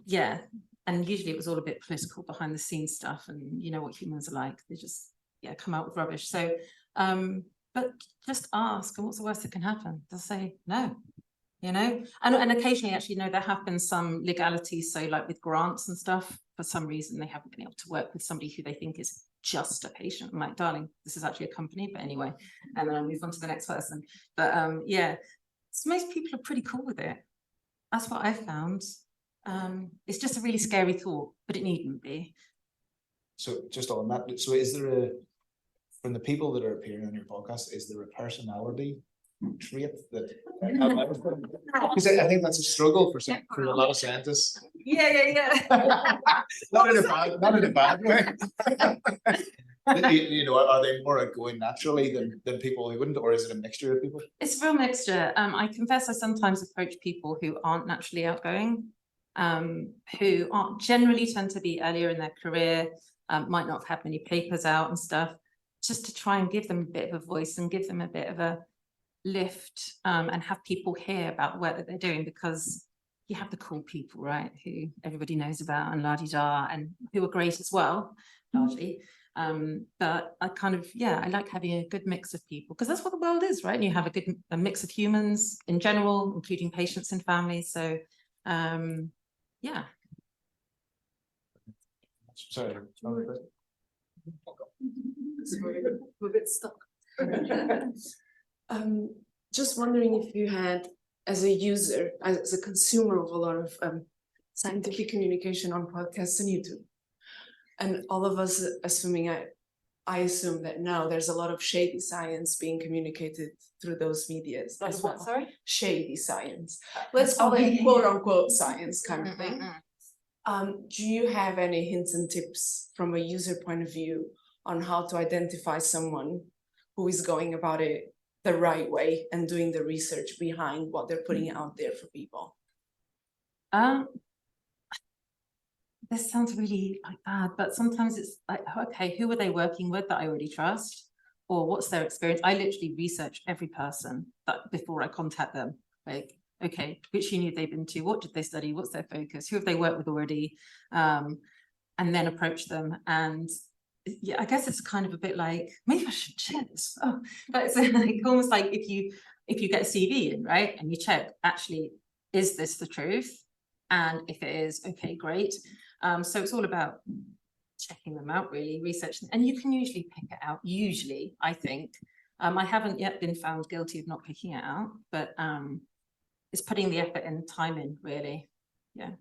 Yeah, and usually it was all a bit political behind the scenes stuff, and you know what humans are like, they just, yeah, come out with rubbish. So, but just ask, and what's the worst that can happen? They'll say no, you know, and occasionally actually, no, there have been some legalities. So like with grants and stuff, for some reason, they haven't been able to work with somebody who they think is just a patient. I'm like, darling, this is actually a company, but anyway, and then I'll move on to the next person. But yeah, so most people are pretty cool with it. That's what I found. It's just a really scary thought, but it needn't be. So just on that, so is there from the people that are appearing on your podcast, is there a personality trait that because I think that's a struggle for a lot of scientists. Yeah. Not in a bad way. You know, are they more outgoing naturally than people who wouldn't, or is it a mixture of people? It's a real mixture. I confess I sometimes approach people who aren't naturally outgoing, who aren't generally tend to be earlier in their career, might not have had many papers out and stuff, just to try and give them a bit of a voice and give them a bit of a lift, and have people hear about the work that they're doing, because you have the cool people, right, who everybody knows about and la-di-da, and who are great as well, largely. But I kind of, yeah, I like having a good mix of people, because that's what the world is, right? And you have a mix of humans in general, including patients and families. So yeah. Sorry, Sorry, we're a bit stuck. just wondering if you had, as a user, as a consumer of a lot of scientific communication on podcasts and YouTube, and all of us assuming I assume that now there's a lot of shady science being communicated through those medias. That's as what, well. sorry? Shady science. Let's call it quote unquote science kind of thing. Do you have any hints and tips from a user point of view on how to identify someone who is going about it the right way and doing the research behind what they're putting out there for people? This sounds really like bad, but sometimes it's like, okay, who are they working with that I already trust? Or what's their experience? I literally research every person that before I contact them. Like, okay, which uni have they been to? What did they study? What's their focus? Who have they worked with already? And then approach them. And yeah, I guess it's kind of a bit like, maybe I should check this. Oh, but it's like almost like if you get a CV in, right? And you check, actually, is this the truth? And if it is, okay, great. So it's all about checking them out, really, researching, and you can usually pick it out, usually, I think. I haven't yet been found guilty of not picking it out, but it's putting the effort and time in, really. Yeah.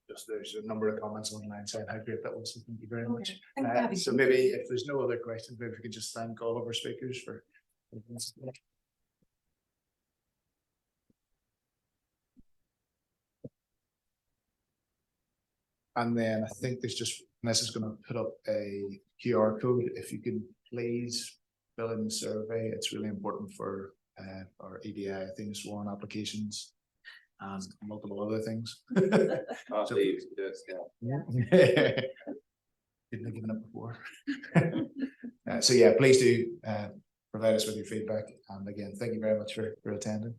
Just there's a number of comments online saying how great that was, so thank you very much. Thank you for having So me. maybe if there's no other questions, maybe we could just thank all of our speakers for. And then I think there's just, Ness is going to put up a QR code. If you could please fill in the survey, it's really important for our EDI, I think it's one applications and multiple other things. So, Yes, yeah. didn't have given up before. So yeah, please do provide us with your feedback. And again, thank you very much for attending.